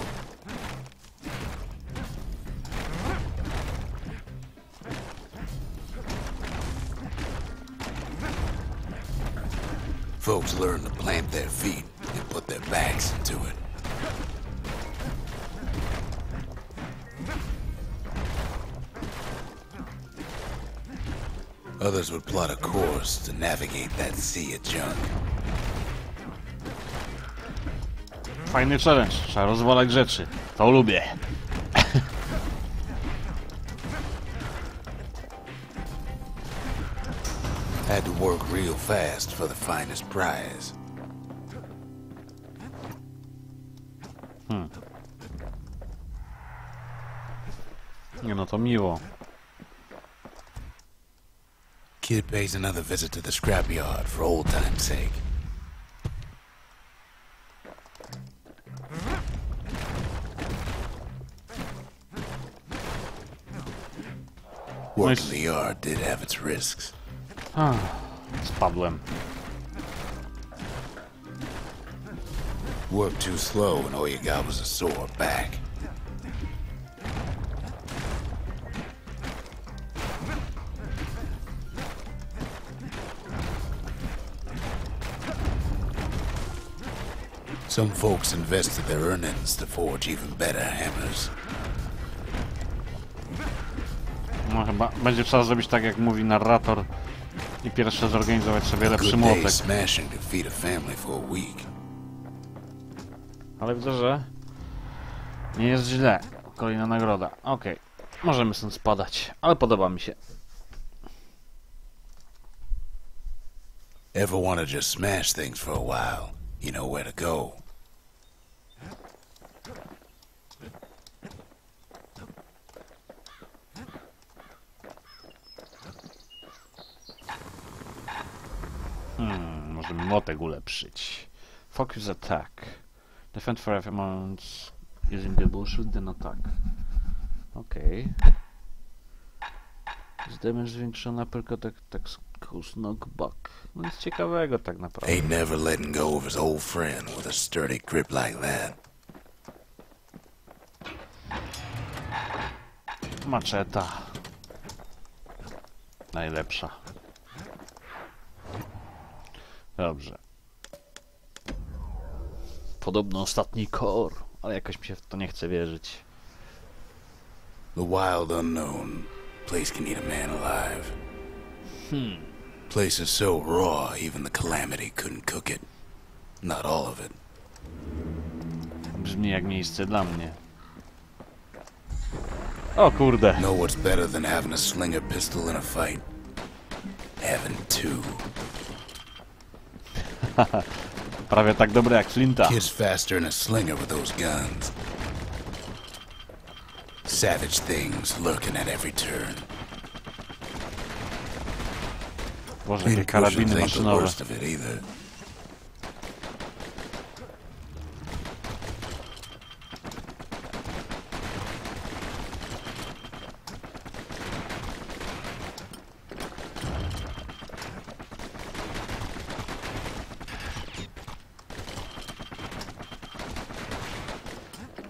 folks learn to plant their feet and put their backs into it. Others would plot a course to navigate that sea of junk. Fajny challenge. Trzeba rozwalać rzeczy. To lubię. Had to work real fast for the finest prize. Nie no, to miło. Kid pays another visit to the scrapyard for old time's sake. Working the yard did have its risks. Spadłem. Worked too slow and all you got was a sore back. Some folks invested their earnings to forge even better hammers. No chyba będzie trzeba zrobić tak, jak mówi narrator i pierwsze zorganizować sobie lepszy młotek. Smashing to feed a family for a week. Ale widzę, że nie jest źle. Kolejna nagroda. Okej. Możemy stąd spadać, ale podoba mi się. Ever wanna just smash things for a while? You know where to go. Możemy młotek ulepszyć. Focus attack. Defend for every amount using the bullshit, then attack. Okej. Z damage zwiększona tak knockback. No nic ciekawego tak naprawdę. Ain't never letting go of his old friend with a sturdy grip like that. Maczeta. Najlepsza. Dobrze. Podobno ostatni core, ale jakoś mi się w to nie chce wierzyć. The wild unknown. Place can eat a man alive. Place is so raw, even the calamity couldn't cook it. Not all of it. Brzmi jak miejsce dla mnie. O kurde. Know what's better than having a slinger pistol in a fight? Having two. Prawie tak dobre jak Flinta. Kid's faster than a slinger with those guns. Savage things lurking at every turn. Boże, jakie karabiny ain't the maszynowe. worst of it either.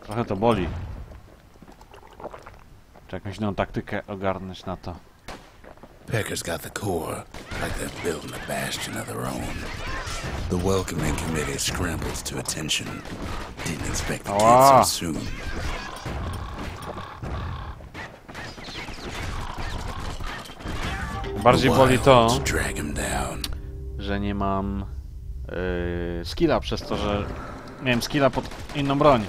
Trochę to boli. Czy jakąś inną taktykę ogarnąć na to. Pecker's got the core, like they're building a bastion of their own. The welcoming committee scrambles to attention. Didn't expect the kid so soon. Bardziej boli to, drag him down. że nie mam skilla przez to, że miałem skilla pod inną broń.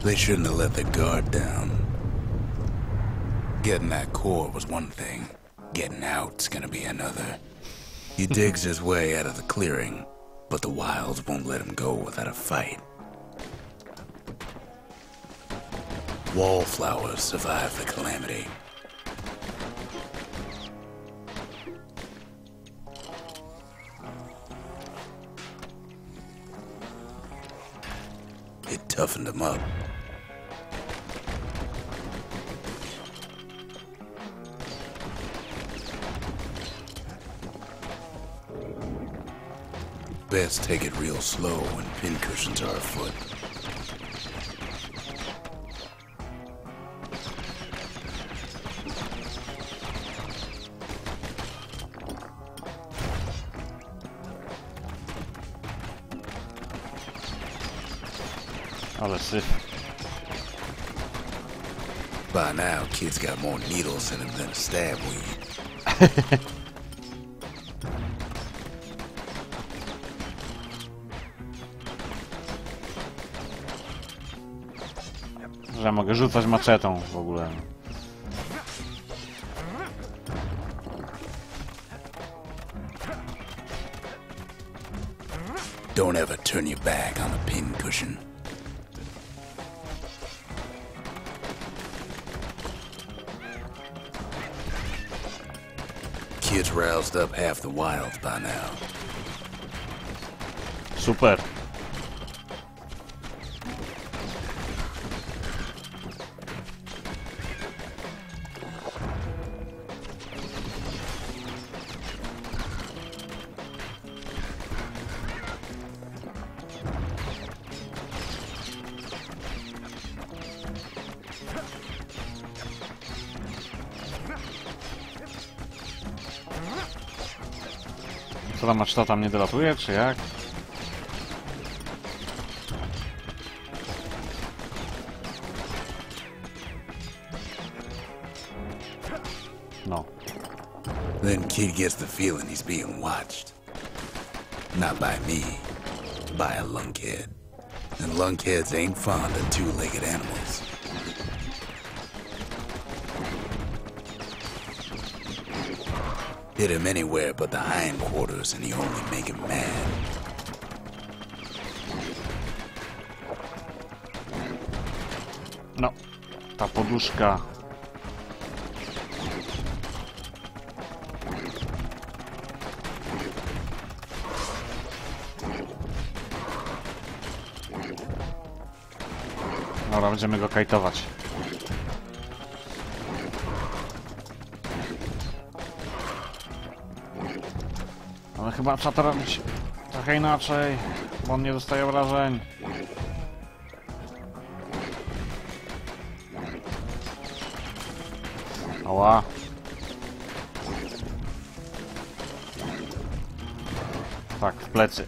They shouldn't have let their guard down. Getting that core was one thing. Getting out's gonna be another. He digs his way out of the clearing, but the wilds won't let him go without a fight. Wallflowers survive the calamity. It toughened him up. Best take it real slow when pincushions are afoot. Ale syf. By now, kid's got more needles in him than a stab weed. Że mogę rzucać maczetą w ogóle. Don't ever turn your back on a pincushion. Kid's roused up half the wilds by now. Super. Co tam, maczta tam nie dolatuje, czy jak? No. Then kid gets the feeling he's being watched. Not by me, by a lunkhead. And lunkheads ain't fond of two-legged animals. Hit him anywhere but the hindquarters and he only make him mad. No. Ta poduszka. Dobra, będziemy go kajtować. Ale chyba trzeba to robić trochę inaczej, bo on nie dostaje obrażeń. Ała. Tak, w plecy.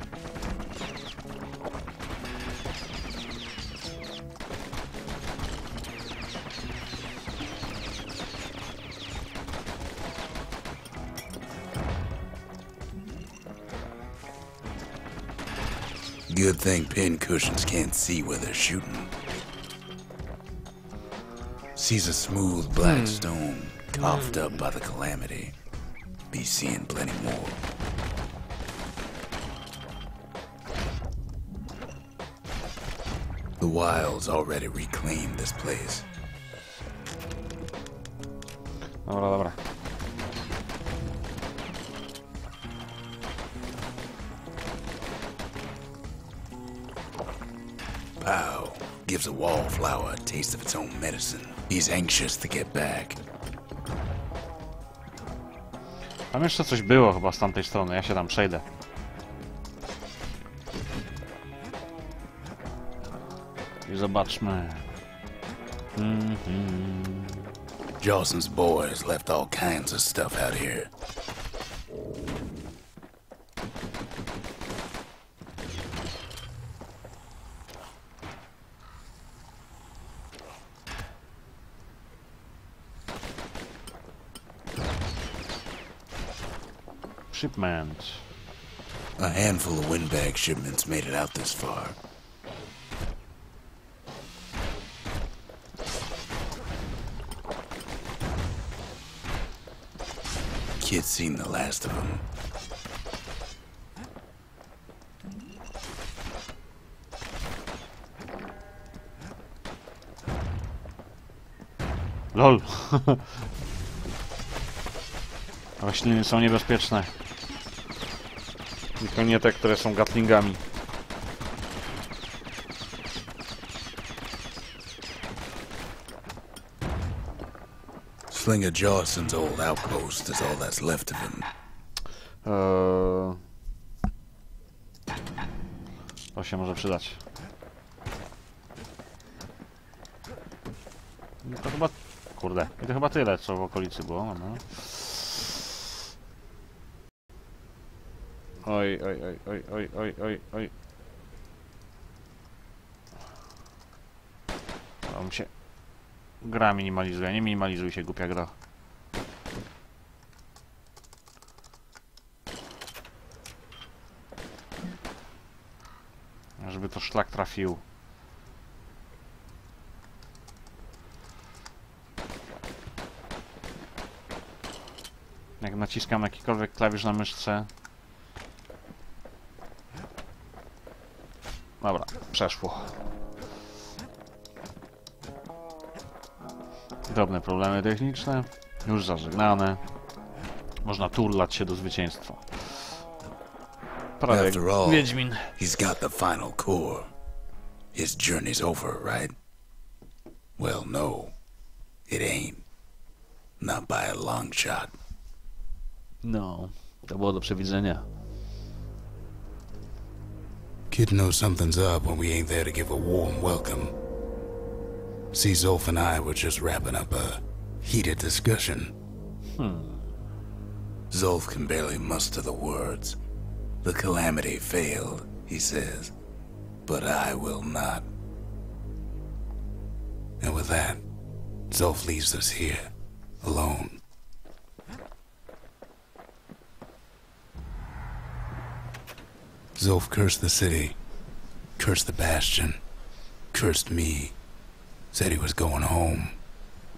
Good thing pincushions can't see where they're shooting. Sees a smooth black stone coughed up by the calamity. Be seeing plenty more. The wilds already reclaimed this place. Dobra, dobra. Pow gives a wallflower a taste of its own medicine. He's anxious to get back. Tam jeszcze coś było chyba z tamtej strony, ja się tam przejdę. I zobaczmy. Jawson's boys left all kinds of stuff out here. Shipment. A handful of windbag shipments made it out this far. Kid's seen the last of them. LOL. Rośliny są niebezpieczne. Tylko nie te, które są gatlingami. Slinger Jawson's old outpost is all that's left of him. To się może przydać. No to chyba... Kurde. I to chyba tyle, co w okolicy było. No. Oj, oj, oj, oj, oj, oj, oj, oj. mi się gra minimalizuje. Nie minimalizuj się, głupia gra. Żeby to szlak trafił. Jak naciskam jakikolwiek klawisz na myszce. Dobra, przeszło. Drobne problemy techniczne. Już zażegnane. Można turlać się do zwycięstwa. Prawie After all, Wiedźmin. he's got the final core. His journey's over, right? Well, no. It ain't. Not by a long shot. No, to było do przewidzenia. Kid knows something's up when we ain't there to give a warm welcome. See, Zolf and I were just wrapping up a heated discussion. Zolf can barely muster the words. The calamity failed, he says, but I will not. And with that, Zolf leaves us here, alone. Zolf cursed the city, cursed the Bastion, cursed me, said he was going home.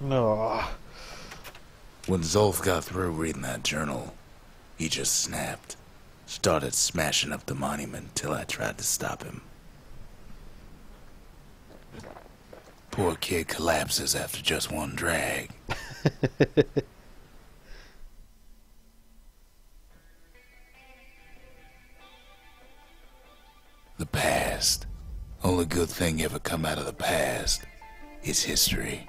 No. When Zolf got through reading that journal, he just snapped. Started smashing up the monument till I tried to stop him. Poor kid collapses after just one drag. The past. Only good thing ever come out of the past is history.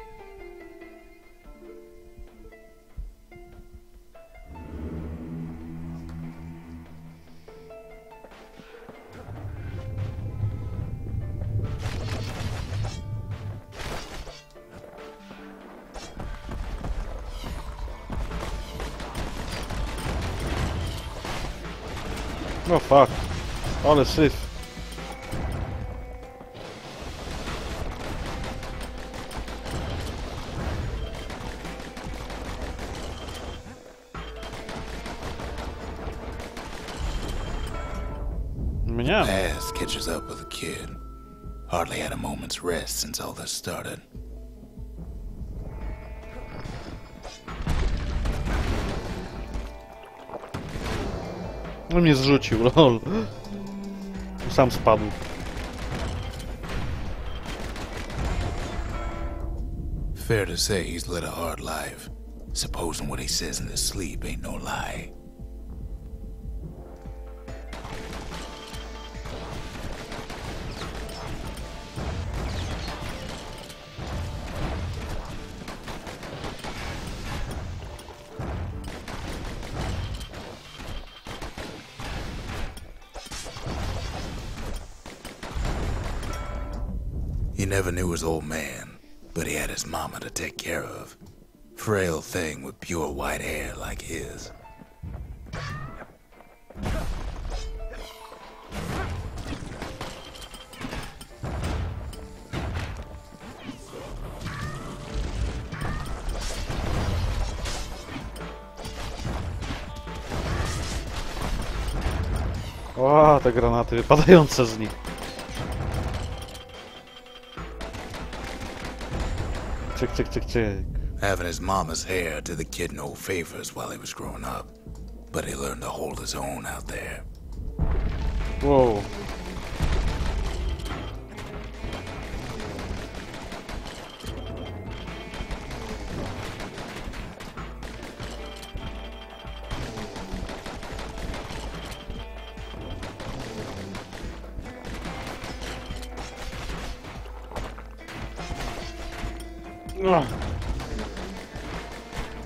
No fuck. Ale syf. Mnie? Past catches up with the kid. Hardly had a moment's rest since all this started. On mnie zrzucił, lol. Sam spadł. Fair to say he's led a hard life. Supposing what he says in his sleep ain't no lie. He never knew his old man, but he had his mama to take care of. Frail thing with pure white hair like his. O, te granaty wypadające z nich. Cyk, cyk, cyk, cyk. Having his mama's hair did the kid no favors while he was growing up, but he learned to hold his own out there. Wow.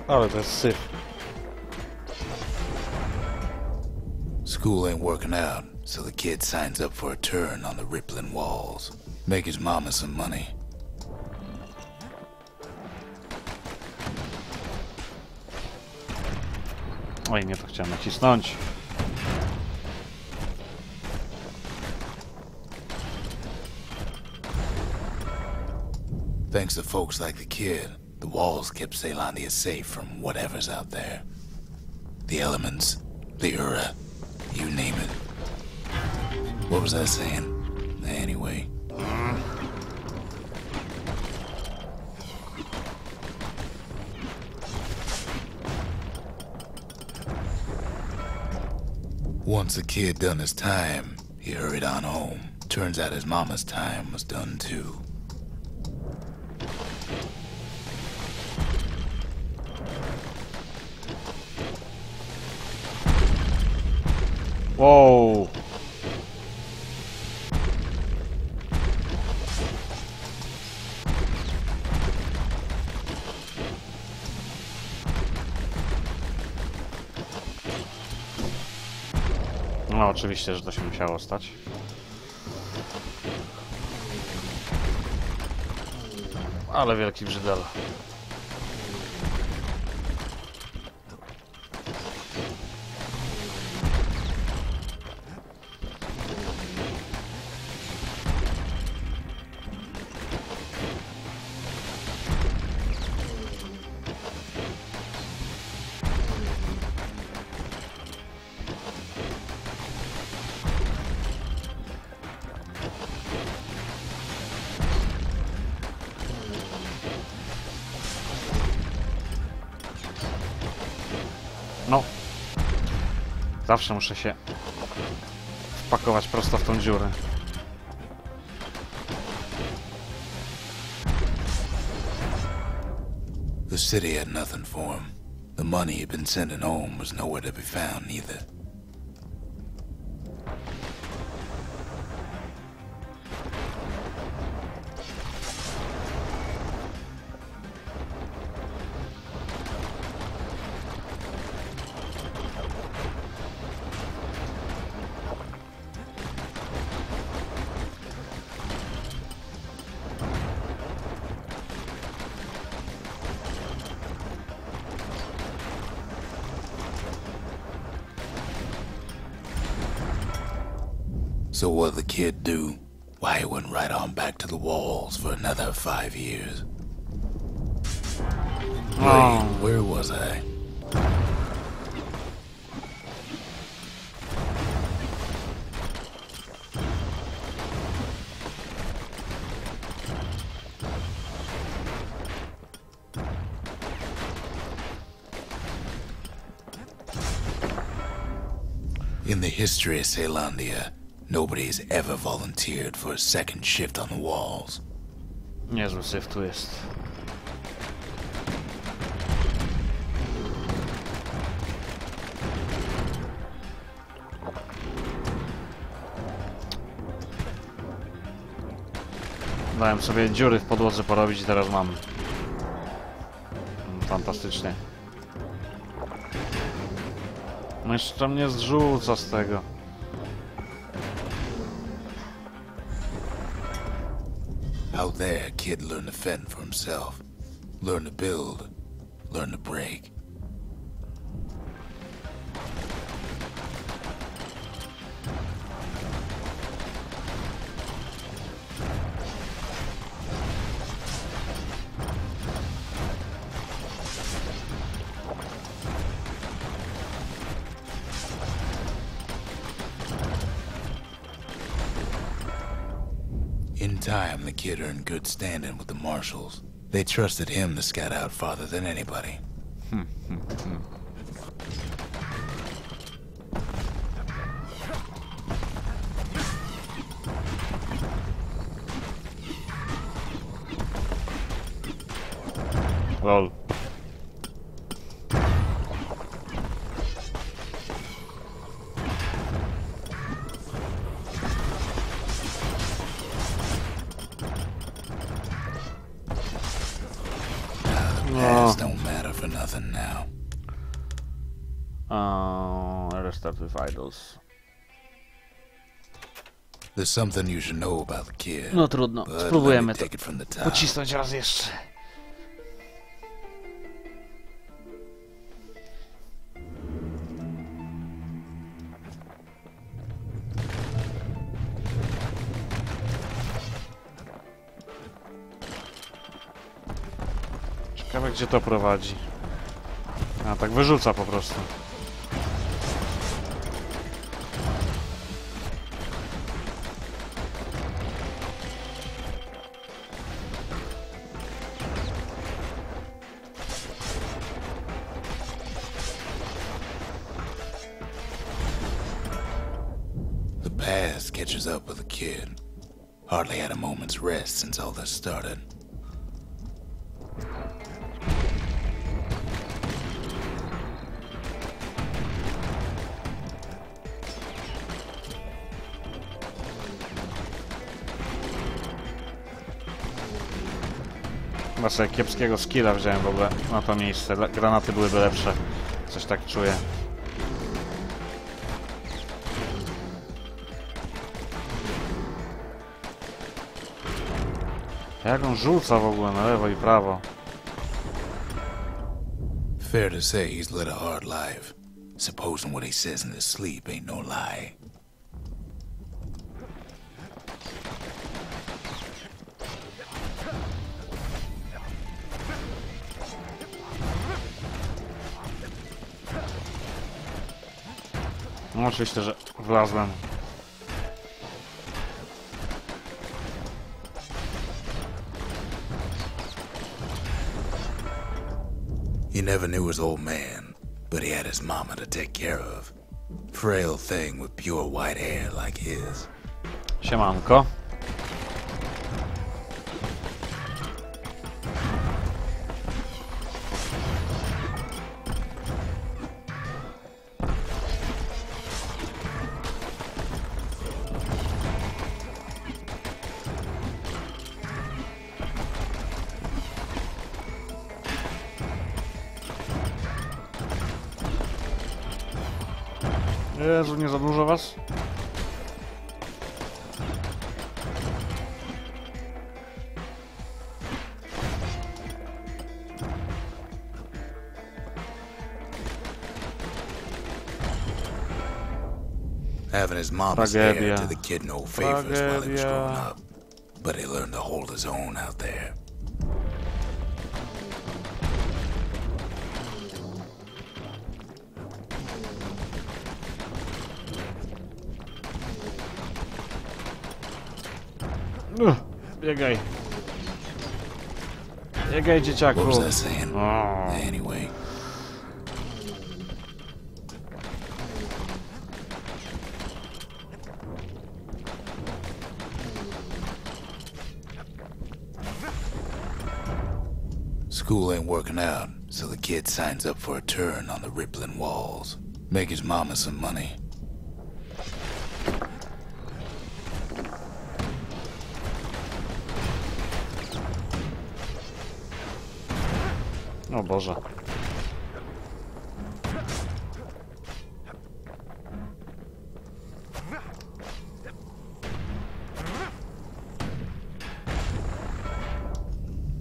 Ale to jest syf. School ain't working out, so the kid signs up for a turn on the rippling walls. Make his mama some money. Oj, nie to chciałem nacisnąć. Thanks to folks like the kid, the walls kept Ceylondia safe from whatever's out there. The elements, the Ura, you name it. What was I saying? Anyway. Once the kid done his time, he hurried on home. Turns out his mama's time was done too. Whoa. No oczywiście, że to się musiało stać. Ale wielki brzydel. No. Zawsze muszę się wpakować prosto w tą dziurę. The city had nothing for him. The money he'd been sending home was nowhere to be found either. So what'd the kid do? Why, he went right on back to the walls for another 5 years. Wait, where was I? In the history of Ceylondia, nobody's ever volunteered for a second shift on the walls. Niezły syf tu jest. Dałem sobie dziury w podłodze porobić i teraz mam. Fantastycznie. No jeszcze mnie zrzuca z tego. Out there, kid learned to fend for himself. Learn to build. Learn to break. In time, the kid earned good standing with the marshals. They trusted him to scout out farther than anybody. Lol. Past don't matter for nothing now. Restart with idols. There's something you should know about the kid. No trudno, but let me spróbujemy to take it from the top. pocisnąć raz jeszcze. Ciekawe, gdzie to prowadzi. A, tak wyrzuca po prostu. The past catches up with the kid. Hardly had a moment's rest since all this started. Chyba sobie kiepskiego skilla wziąłem w ogóle na to miejsce. Granaty byłyby lepsze. Coś tak czuję. Jak on rzuca w ogóle na lewo i prawo. Fair to say he's led a hard life. Supposing what he says in his sleep ain't no lie. No oczywiście, że wlazłem. He never knew his old man, but he had his mama to take care of. Frail thing with pure white hair like his. Siemanko. Jezu, nie za dużo was? Having his mama's hair to the kid no favors while he was growing up. But he learned to hold his own out there. Biegaj. Biegaj, dzieciaku. What was I saying? Anyway. School ain't working out, so the kid signs up for a turn on the rippling walls. Make his mama some money. O Boże.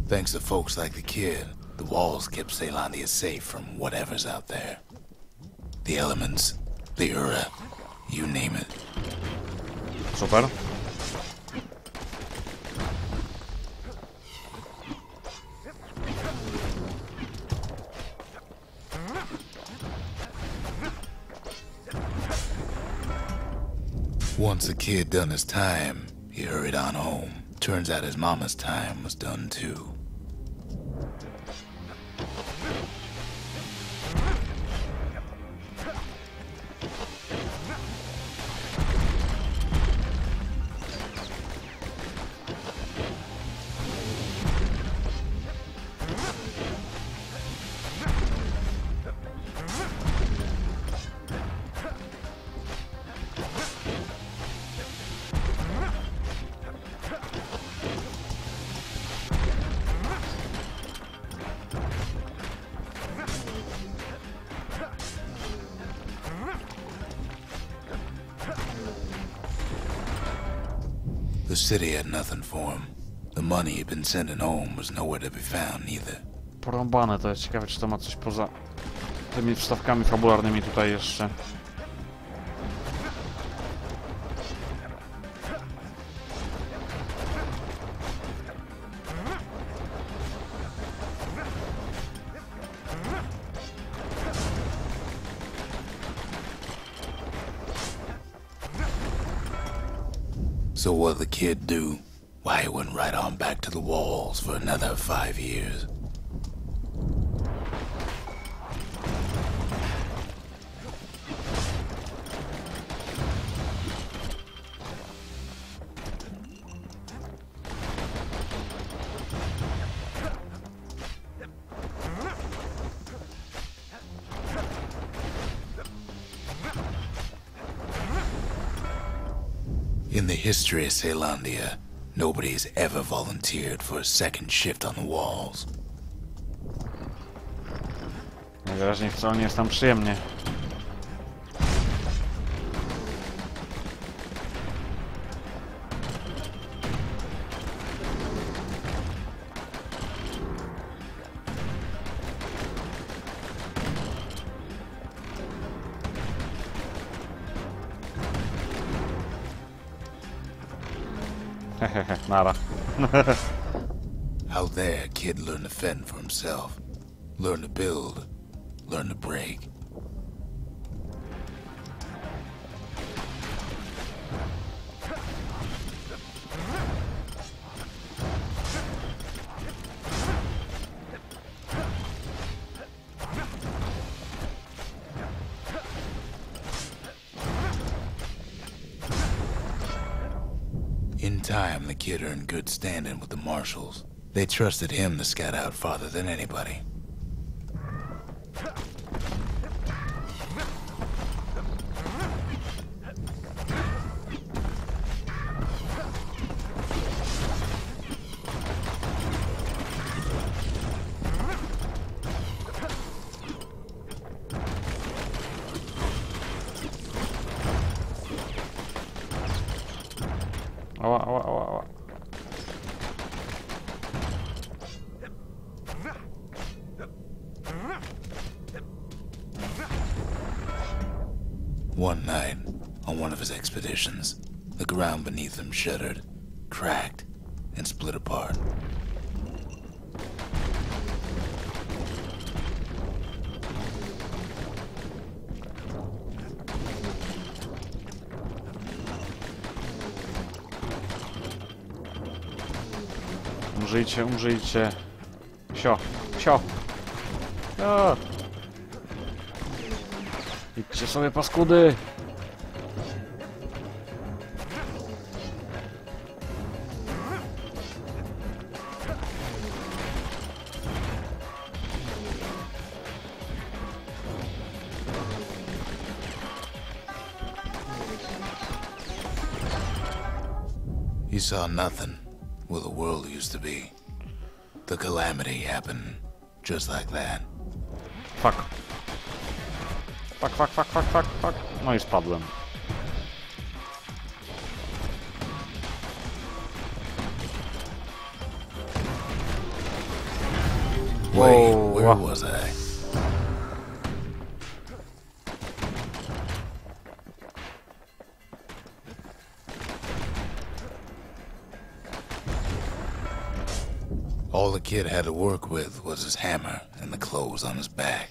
Thanks to folks like the kid, the walls kept Ceylondia safe from whatever's out there. The elements, the Ura, you name it. Super. Once the kid done his time, he hurried on home. Turns out his mama's time was done too. The city had nothing for him. The money he'd been sending home was nowhere to be found either. Porąbane to jest. Ciekawe, czy to ma coś poza tymi wstawkami fabularnymi tutaj jeszcze. So what'd the kid do? Why, he went right on back to the walls for another 5 years. In the history of Caelondia, nobody's ever volunteered for a second shift on the walls. Najwyraźniej wcale nie jest tam przyjemnie. Hehehe, nara. Out there, a kid learned to fend for himself. Learn to build. Learn to break. In time, the kid earned good standing with the marshals. They trusted him to scout out farther than anybody. Ała, ała, ała, ała. One night, on one of his expeditions, the ground beneath him shuddered, cracked, and split apart. Umrzyjcie, umrzyjcie. Sio, sio. O! Idźcie sobie, paskudy. He saw nothing where the world used to be. The calamity happened just like that. Fuck. Fuck, fuck, fuck, fuck, fuck, fuck. No i spadłem. Wait, Whoa, where was I? All the kid had to work with was his hammer and the clothes on his back.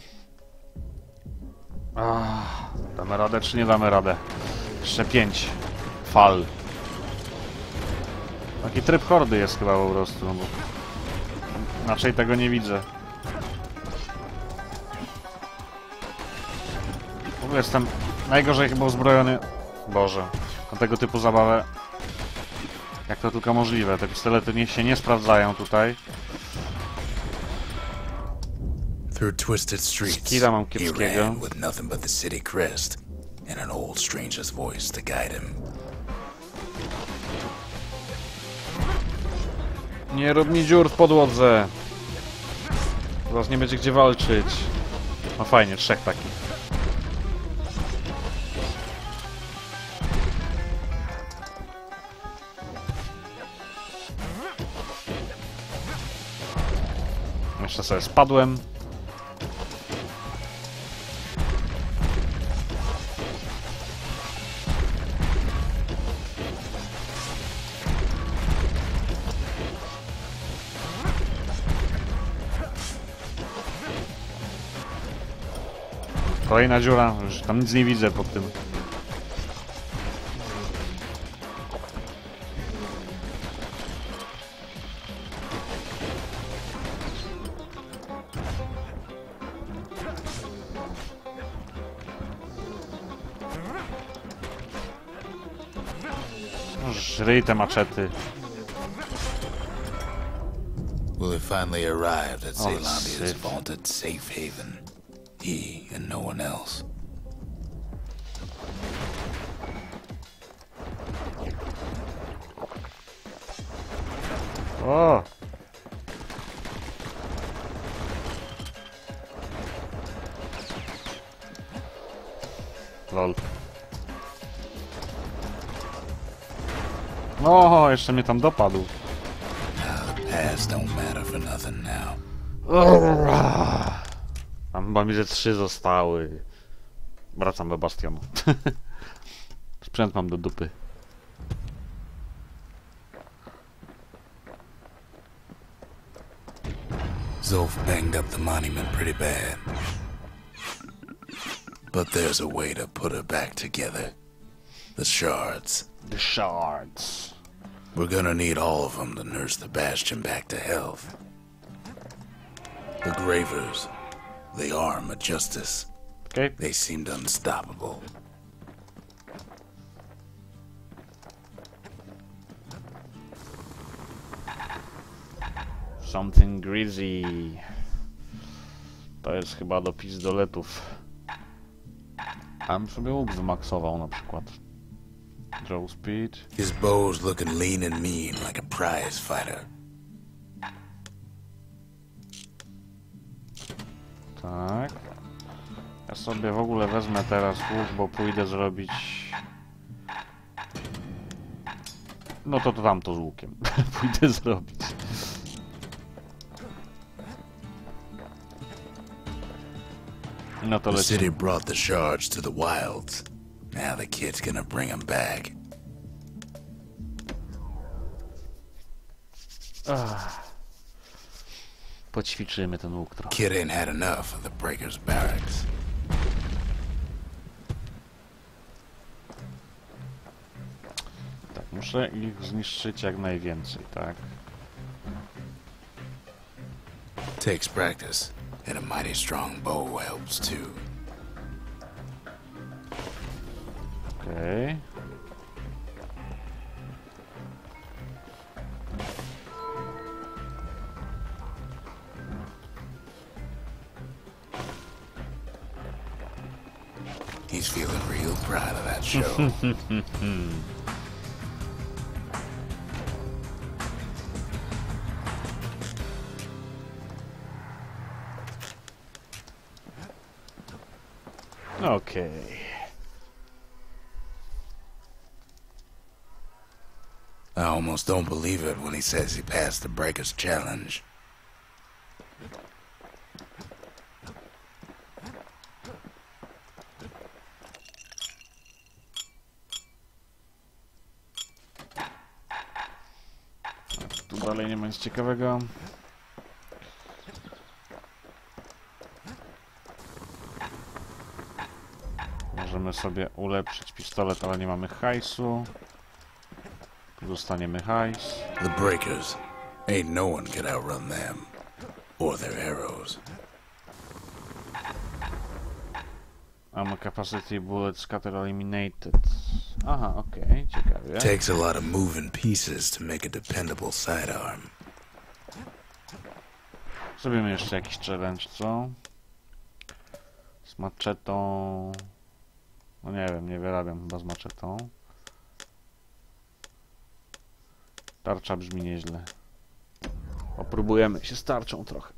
Damy radę czy nie damy radę? Jeszcze 5 fal. Taki tryb hordy jest chyba po prostu, no bo inaczej tego nie widzę. W ogóle jestem najgorzej chyba uzbrojony. Boże, na tego typu zabawę. Jak to tylko możliwe. Te pistolety się nie sprawdzają tutaj. Through twisted streets, Skilla mam he kiepskiego. ran with nothing but the city crest and an old stranger's voice to guide him. Nie rób mi dziur w podłodze. Zaraz nie będzie gdzie walczyć. No fajnie, 3 takich. Jeszcze sobie spadłem. Kolejna dziura, już tam nic nie widzę pod tym. Żryj te maczety. Well, he finally arrived at Zealandia's Sith. vaunted safe haven. He and no one else. O! Lol. O, jeszcze mnie tam dopadł. The past don't matter for nothing now. Tam chyba mi ze 3 zostały. Wracam do Bastionu. Sprzęt mam do dupy. Zolf banged up the monument pretty bad. But there's a way to put her back together. The shards. The shards. We're gonna need all of them to nurse the Bastion back to health. The Gravers, the arm of justice. Okay. They seemed unstoppable. Something greasy. To jest chyba do pizdoletów. A bym sobie łuk wymaksował na przykład. Draw speed. His bow's looking lean and mean like a prize fighter. Tak. Ja sobie w ogóle wezmę teraz łuk, bo pójdę zrobić... No to tamto z łukiem. Pójdę zrobić. No to The lecimy. city brought the shards to the wilds. Now the kid's gonna bring them back. Poćwiczymy ten łuk trochę. Kid ain't had enough of the Breakers' barracks. Tak, muszę ich zniszczyć jak najwięcej, tak? Takes practice, and a mighty strong bow helps too. Okej. He's feeling real proud of that show. Okej. I almost don't believe it when he says he passed the Breakers' challenge. Tu dalej nie ma nic ciekawego. Możemy sobie ulepszyć pistolet, ale nie mamy hajsu. Dostaniemy hajs. The Breakers, ain't no one could outrun them, or their arrows. Ammo capacity, bullet scatter eliminated. Aha, okej, ciekawie. Takes a lot of moving pieces to make a dependable sidearm. Zrobimy jeszcze jakiś challenge, co? Z maczetą... No nie wiem, nie wyrabiam chyba z maczetą. Tarcza brzmi nieźle. Popróbujemy się z tarczą trochę.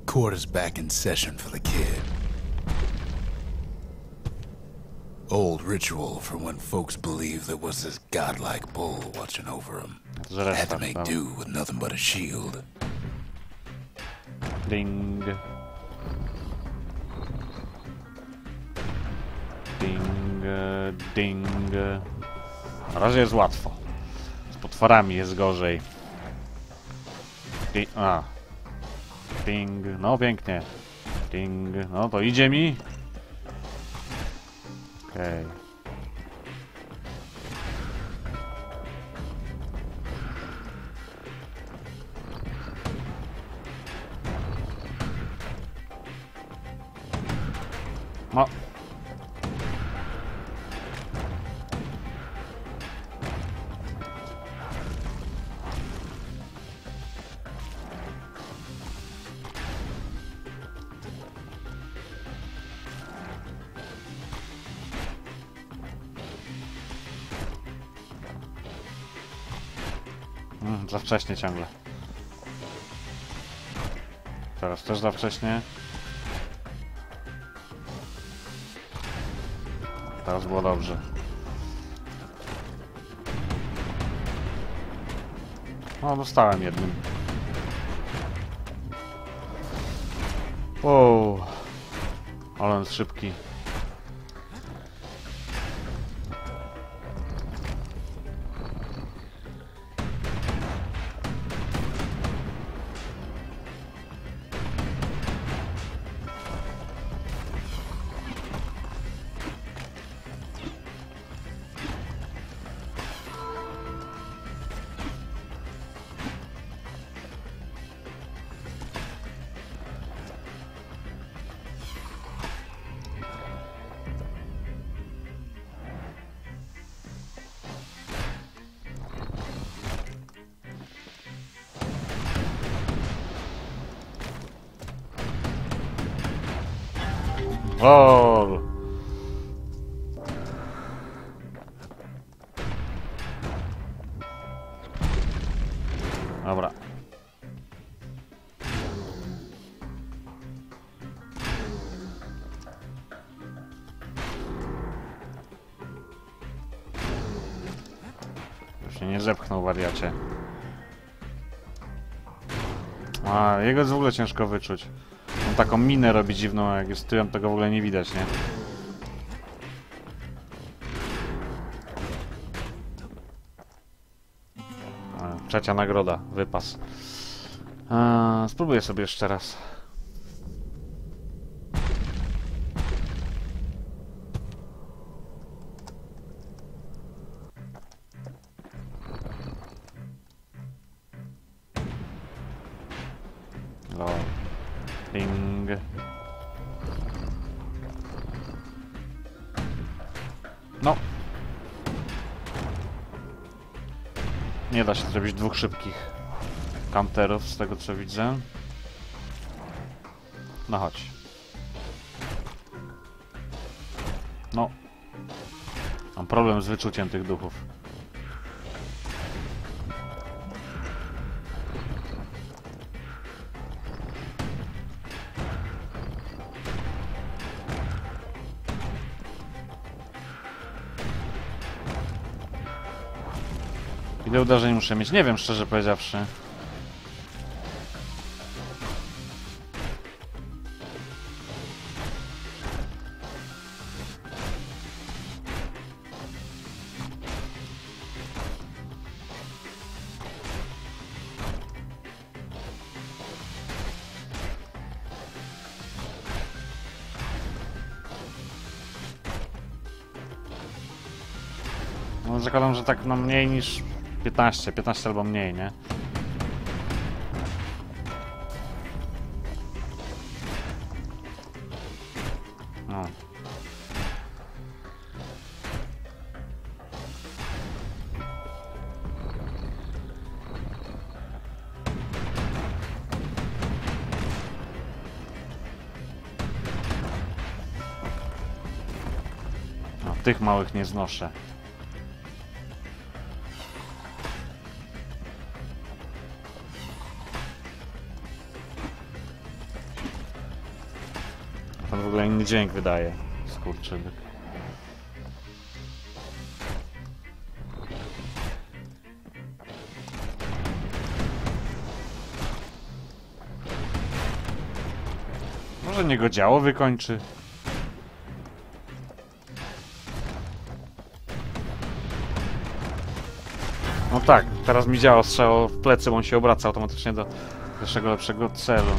Court is back in session for the kid. Old ritual for when folks believed there was this godlike bull watching over them. Had to make do with nothing but a shield. Ding. Ding, ding. Na razie jest łatwo. Z potworami jest gorzej. Ding, a. Ding, no pięknie. Ding, no to idzie mi. Okej. No. Za wcześnie ciągle. Teraz też za wcześnie. Teraz było dobrze. No, dostałem jednym. Wow. Ale on jest szybki. O! Dobra. Już się nie zepchnął, wariacie. A, jego jest w ogóle ciężko wyczuć. On taką minę robi dziwną, a jak jest tyłem, to go w ogóle nie widać, nie? Trzecia nagroda, wypas. Spróbuję sobie jeszcze raz. Ping. No. Nie da się zrobić dwóch szybkich counterów, z tego co widzę. No chodź. No. Mam problem z wyczuciem tych duchów. Ile uderzeń muszę mieć? Nie wiem, szczerze powiedziawszy. No, zakładam, że tak no mniej niż 15 albo mniej, nie? No. No, tych małych nie znoszę. On w ogóle inny dźwięk wydaje. Skurczybyk. Może niego działo wykończy? No tak, teraz mi działa strzał w plecy, bo on się obraca automatycznie do pierwszego lepszego celu.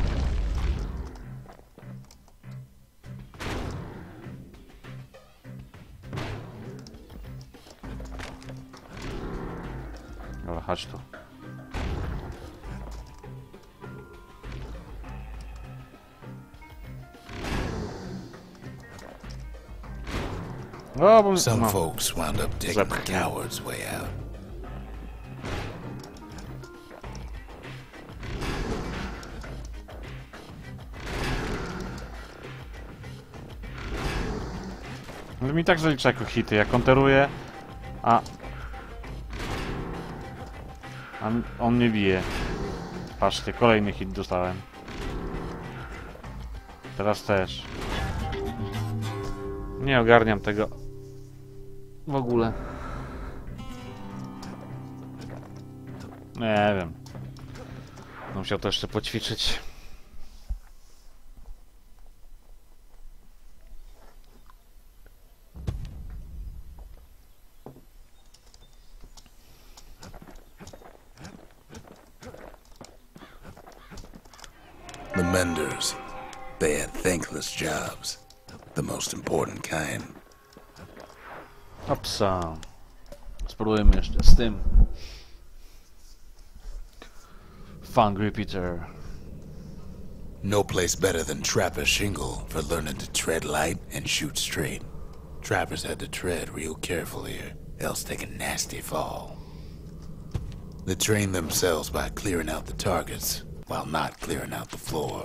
Dobra, chodź tu. O, bo Some folks wound up taking the coward's way out. No mi tak zalicza jako hity, ja konteruję, a... On mnie bije. Patrzcie, kolejny hit dostałem. Teraz też. Nie ogarniam tego w ogóle. Nie wiem. Musiał to jeszcze poćwiczyć. The menders, they had thankless jobs, the most important kind. Opsa. Spróbujmy jeszcze z tym. Funk repeater. No place better than Trapper Shingle for learning to tread light and shoot straight. Trappers had to tread real careful here, else take a nasty fall. They trained themselves by clearing out the targets, while not clearing out the floor.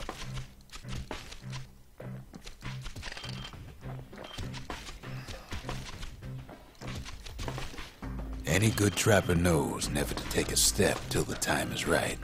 Any good trapper knows never to take a step till the time is right.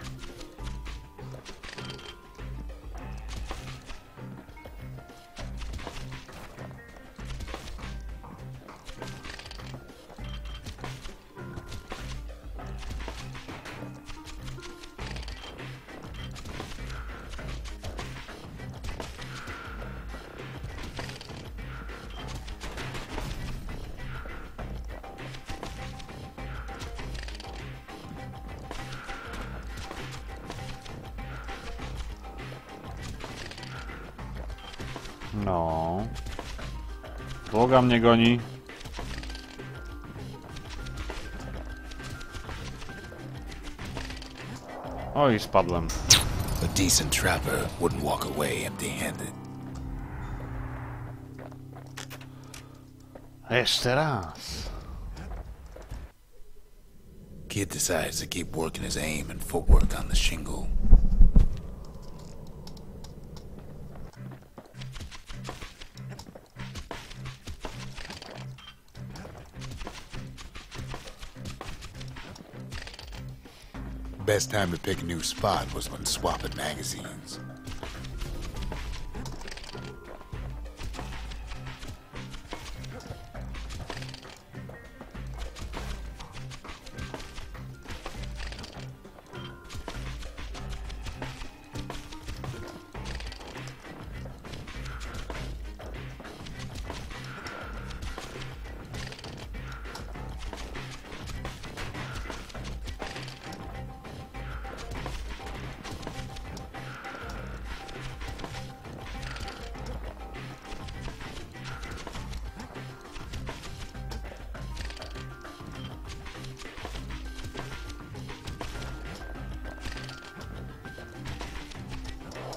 No. Boga mnie goni. Oj, spadłem. A decent trapper wouldn't walk away empty-handed. Jeszcze raz. Kid decides to keep working his aim and footwork on the shingle. Best time to pick a new spot was when swapping magazines.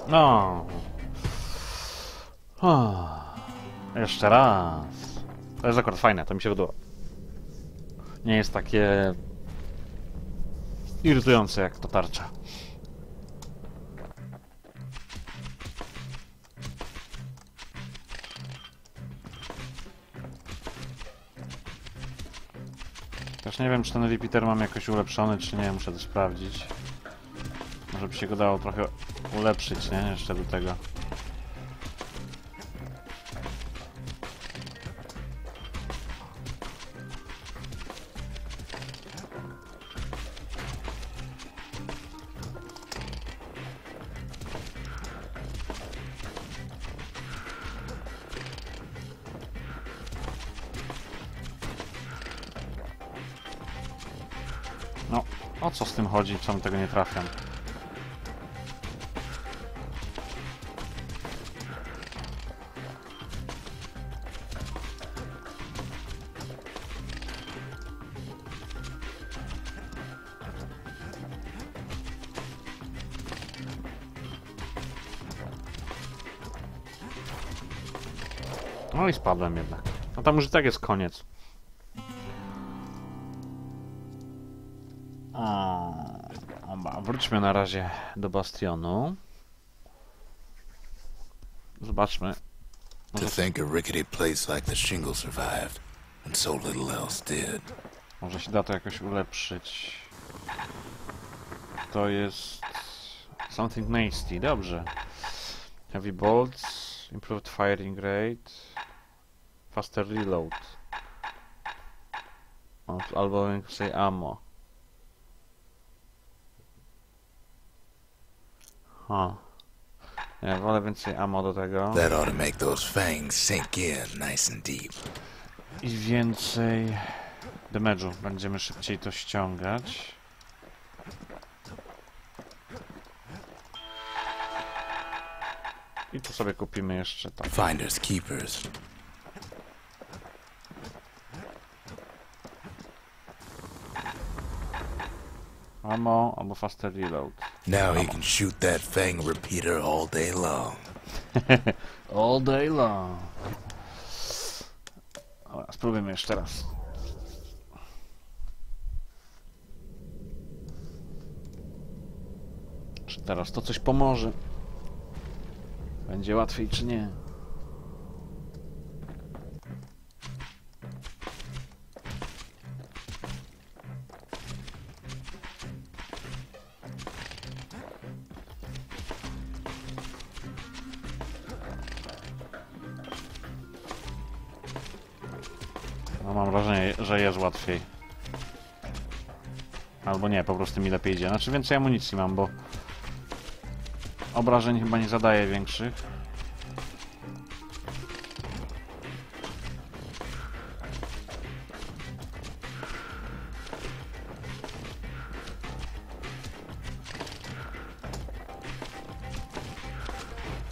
No. Jeszcze raz. To jest akurat fajne, to mi się podoba. Nie jest takie irytujące jak to tarcza. Też nie wiem, czy ten repeater mam jakoś ulepszony, czy nie, muszę to sprawdzić. Może by się go dało trochę ulepszyć, nie? Jeszcze do tego. No, o co z tym chodzi? Czemu tego nie trafiam? No i spadłem jednak. No tam już i tak jest koniec. Wróćmy na razie do Bastionu. Zobaczmy. To think a rickety place like the shingle survived, and so little else did. Może się da to jakoś ulepszyć. to jest... Something nasty, dobrze. Heavy bolts, improved firing rate, faster reload. Albo więcej ammo. Ja wolę więcej ammo do tego. That ought to make those fangs sink in nice and deep. I więcej damage'u. Będziemy szybciej to ściągać. I tu sobie kupimy jeszcze tak. Finders keepers. Ammo albo faster reload. Now he can shoot that fang repeater all day long. All day long. Dobra, spróbujmy jeszcze raz. Czy teraz to coś pomoże? Będzie łatwiej czy nie? No, mam wrażenie, że jest łatwiej. Albo nie, po prostu mi lepiej idzie. Znaczy więcej amunicji mam, bo obrażeń chyba nie zadaje większych.